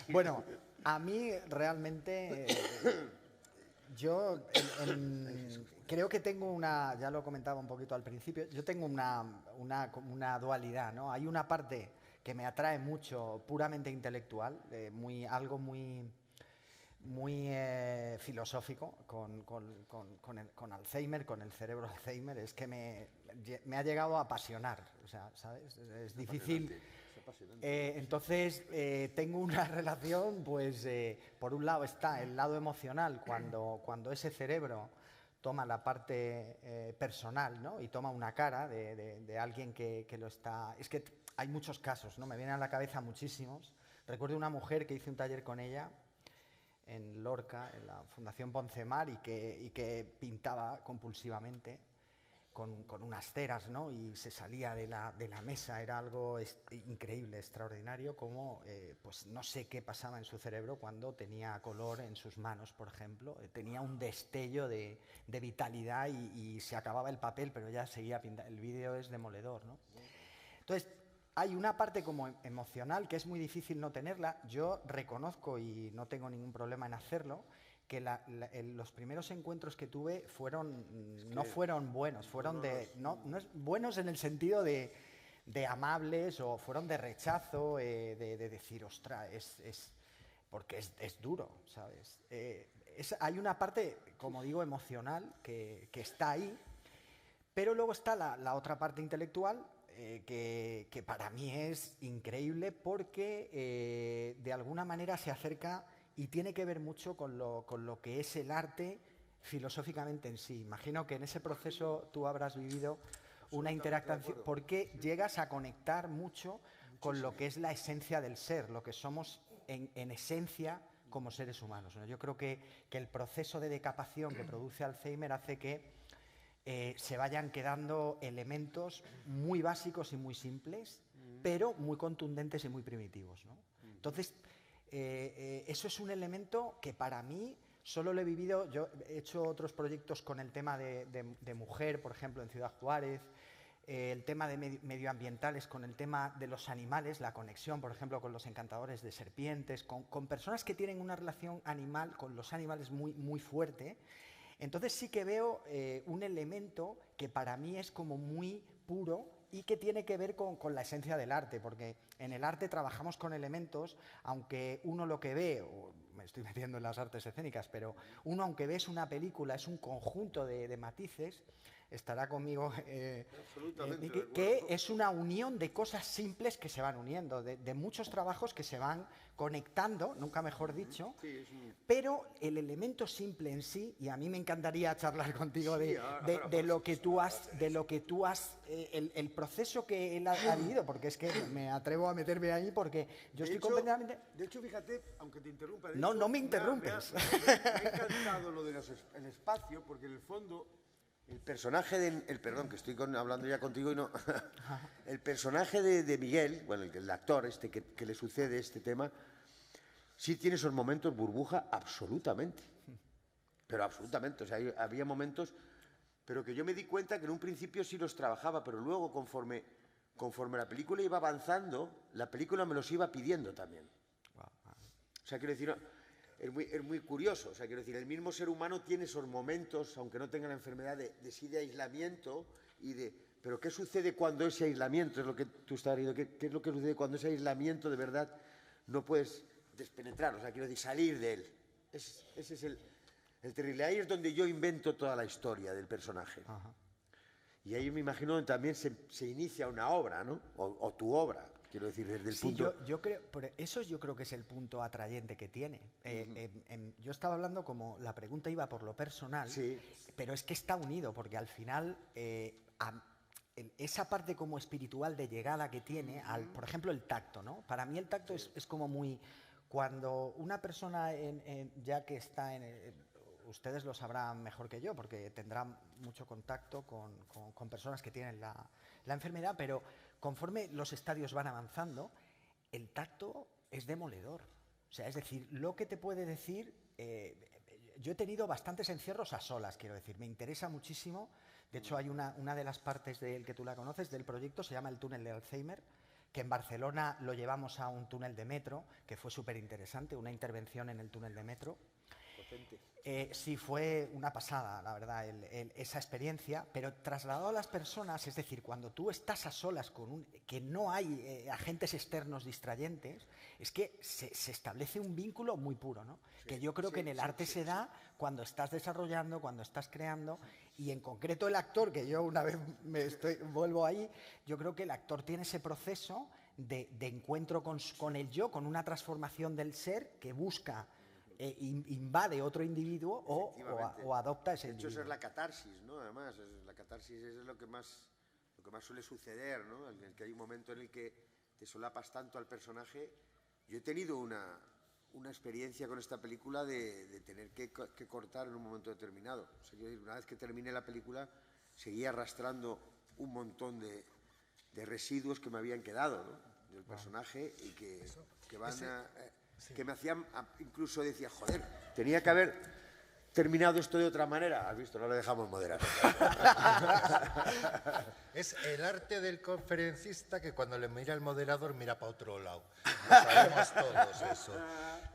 Bueno, a mí realmente... Yo creo que tengo ya lo comentaba un poquito al principio, yo tengo una dualidad, ¿no? Hay una parte que me atrae mucho, puramente intelectual, algo muy filosófico con Alzheimer, con el cerebro Alzheimer, es que me ha llegado a apasionar, o sea, ¿sabes? Es difícil. Entonces, tengo una relación, pues, por un lado está el lado emocional, cuando ese cerebro toma la parte personal, ¿no? Y toma una cara de alguien que lo está... Es que hay muchos casos, ¿no? Me vienen a la cabeza muchísimos. Recuerdo una mujer que hice un taller con ella en Lorca, en la Fundación Poncemar, y que pintaba compulsivamente con unas ceras, ¿no? Y se salía de la mesa. Era algo increíble, extraordinario, como pues no sé qué pasaba en su cerebro cuando tenía color en sus manos, por ejemplo. Tenía un destello de vitalidad y se acababa el papel, pero ya seguía pintando. El vídeo es demoledor, ¿no? Entonces, hay una parte como emocional que es muy difícil no tenerla. Yo reconozco, y no tengo ningún problema en hacerlo, que los primeros encuentros que tuve no fueron buenos, fueron buenos en el sentido de amables, o fueron de rechazo, de decir, ostras, porque es duro, ¿sabes? hay una parte, como digo, emocional que está ahí, pero luego está la otra parte intelectual que para mí es increíble porque de alguna manera se acerca y tiene que ver mucho con lo que es el arte filosóficamente en sí. Imagino que en ese proceso tú habrás vivido una interacción, porque llegas a conectar mucho con lo que es la esencia del ser, lo que somos en esencia como seres humanos, ¿no? Yo creo que el proceso de decapación que produce Alzheimer hace que se vayan quedando elementos muy básicos y muy simples, pero muy contundentes y muy primitivos, ¿no? Entonces, eso es un elemento que para mí solo lo he vivido. Yo he hecho otros proyectos con el tema de mujer, por ejemplo, en Ciudad Juárez, el tema de medioambientales con el tema de los animales, la conexión, por ejemplo, con los encantadores de serpientes, con personas que tienen una relación animal con los animales muy, muy fuerte. Entonces sí que veo un elemento que para mí es como muy puro y que tiene que ver con la esencia del arte, porque en el arte trabajamos con elementos, aunque uno lo que ve, o me estoy metiendo en las artes escénicas, pero uno aunque ves una película es un conjunto de matices, estará conmigo, que es una unión de cosas simples que se van uniendo, de muchos trabajos que se van conectando, nunca mejor dicho, pero el elemento simple en sí, y a mí me encantaría charlar contigo de lo que tú has, el proceso que él ha vivido, porque es que me atrevo a meterme ahí porque yo estoy completamente... De hecho, fíjate, aunque te interrumpa... No me interrumpes. Me ha encantado lo del espacio, porque en el fondo... El personaje perdón, que estoy hablando ya contigo y no... El personaje de Miguel, bueno, el actor que le sucede este tema, sí tiene esos momentos burbuja absolutamente. Pero absolutamente. O sea, había momentos, pero que yo me di cuenta que en un principio sí los trabajaba, pero luego conforme la película iba avanzando, la película me los iba pidiendo también. O sea, quiero decir... Es muy curioso, o sea, quiero decir, el mismo ser humano tiene esos momentos, aunque no tenga la enfermedad, de aislamiento pero ¿qué sucede cuando ese aislamiento, es lo que tú estás diciendo, qué es lo que sucede cuando ese aislamiento de verdad no puedes despenetrar, o sea, quiero decir, salir de él? Ese es el terrible. Ahí es donde yo invento toda la historia del personaje. Ajá. Y ahí me imagino que también se inicia una obra, ¿no? O tu obra. Quiero decir, desde el punto... yo creo que es el punto atrayente que tiene. Yo estaba hablando como la pregunta iba por lo personal, sí, pero es que está unido, porque al final esa parte como espiritual de llegada que tiene, por ejemplo, el tacto, ¿no? Para mí el tacto es como muy... Cuando una persona, ya que está ustedes lo sabrán mejor que yo, porque tendrán mucho contacto con personas que tienen la enfermedad, pero... Conforme los estadios van avanzando, el tacto es demoledor. O sea, es decir, lo que te puede decir... yo he tenido bastantes encierros a solas, quiero decir. Me interesa muchísimo. De hecho, hay una de las partes del que tú la conoces, del proyecto, se llama el túnel de Alzheimer, que en Barcelona lo llevamos a un túnel de metro, que fue súper interesante, una intervención en el túnel de metro. Sí, fue una pasada, la verdad, esa experiencia, pero trasladado a las personas, es decir, cuando tú estás a solas que no hay agentes externos distrayentes, es que se establece un vínculo muy puro, ¿no? Sí, que yo creo que en el arte se da cuando estás desarrollando, cuando estás creando, y en concreto el actor, que yo una vez vuelvo ahí, yo creo que el actor tiene ese proceso de encuentro con el yo, con una transformación del ser que busca... invade otro individuo o adopta ese individuo. De hecho, es la catarsis, ¿no? Además, la catarsis es lo que más suele suceder, ¿no? En el que hay un momento en el que te solapas tanto al personaje. Yo he tenido una experiencia con esta película de tener que cortar en un momento determinado. O sea, una vez que terminé la película, seguía arrastrando un montón de residuos que me habían quedado, ¿no? Del personaje y que van a... Sí. Que me hacían, incluso decía, joder, tenía que haber terminado esto de otra manera. Has visto, no le dejamos moderar. Es el arte del conferencista que cuando le mira el moderador mira para otro lado. Lo sabemos todos eso.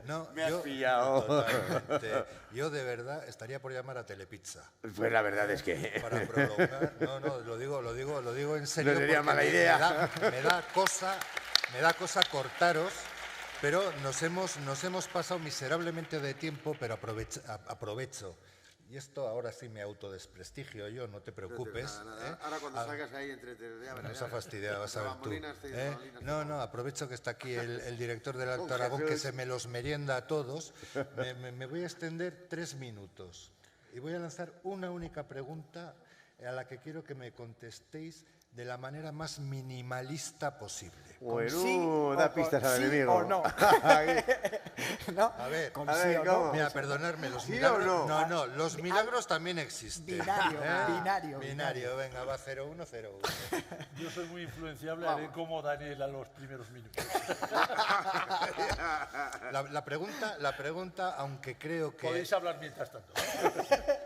No, me has pillado. Totalmente. Yo de verdad estaría por llamar a Telepizza. Pues la verdad es que... Para prolongar. No, lo digo en serio. No sería mala idea. Me da cosa cortaros Pero nos hemos pasado miserablemente de tiempo, pero aprovecho. Y esto ahora sí me autodesprestigio yo, no te preocupes. Ahora cuando salgas ahí entre... Nos ha fastidiado, vas a ver tú. No, aprovecho que está aquí el director del Alto Aragón, que se me los merienda a todos. Me voy a extender 3 minutos y voy a lanzar una única pregunta a la que quiero que me contestéis de la manera más minimalista posible. Bueno, da pistas al enemigo. ¿O no? ¿No? A ver, sí o no. mira, perdonadme, los ¿Sí milagros... o no? No, los milagros también existen. Binario. Venga, va 0-1-0-1. Yo soy muy influenciable, haré como Daniel a los primeros minutos. La pregunta, aunque creo que... Podéis hablar mientras tanto.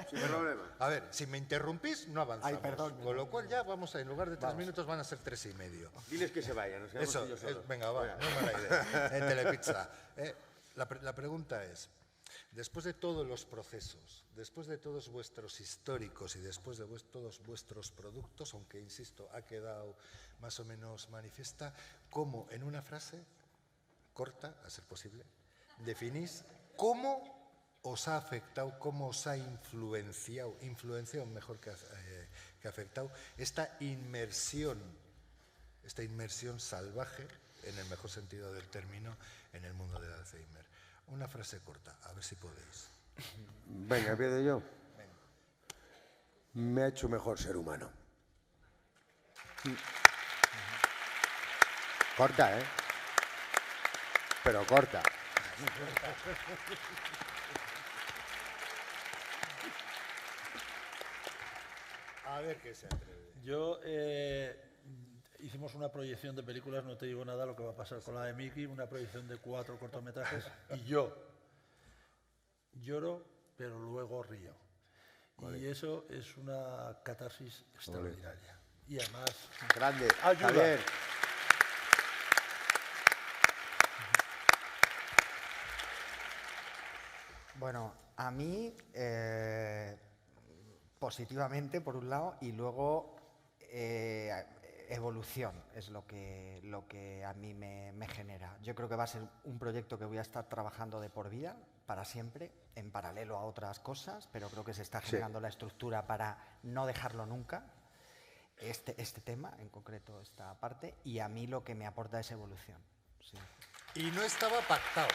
Sin problema. A ver, si me interrumpís, no avanzamos. Ay, perdón. Con lo cual ya vamos a, en lugar de 3 minutos, van a ser 3,5. Diles que se vayan, nos quedamos Eso, tú y yo solos. venga, va, muy mala idea. En Telepizza. La pregunta es, después de todos los procesos, después de todos vuestros históricos y después de todos vuestros productos, aunque, insisto, ha quedado más o menos manifiesta, ¿cómo en una frase corta, a ser posible, definís cómo os ha afectado, cómo os ha influenciado mejor que afectado, esta inmersión salvaje, en el mejor sentido del término, en el mundo del Alzheimer? Una frase corta, a ver si podéis. Venga, empiezo yo. Me ha hecho mejor ser humano. Corta, ¿eh? Pero corta. A ver qué se atreve. Yo hicimos una proyección de películas, no te digo nada lo que va a pasar con la de Mickey, una proyección de 4 cortometrajes y yo lloro, pero luego río. Y eso es una catarsis extraordinaria. Y además... Grande. Ayuda. Javier. Bueno, a mí positivamente por un lado y luego evolución es lo que a mí me genera. Yo creo que va a ser un proyecto que voy a estar trabajando de por vida, para siempre, en paralelo a otras cosas, pero creo que se está generando la estructura para no dejarlo nunca, este tema, en concreto esta parte, y a mí lo que me aporta es evolución. Sí. Y no estaba pactado.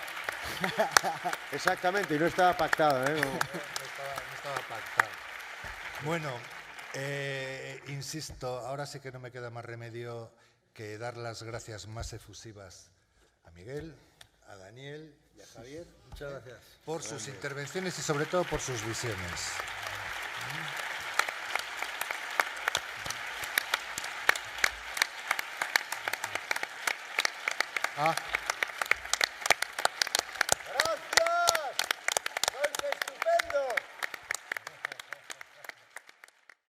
Exactamente, y no estaba pactado, ¿eh? No estaba pactado. Bueno, insisto, ahora sí que no me queda más remedio que dar las gracias más efusivas a Miguel, a Daniel y a Javier. Muchas gracias. Por sus intervenciones y sobre todo por sus visiones. Ah.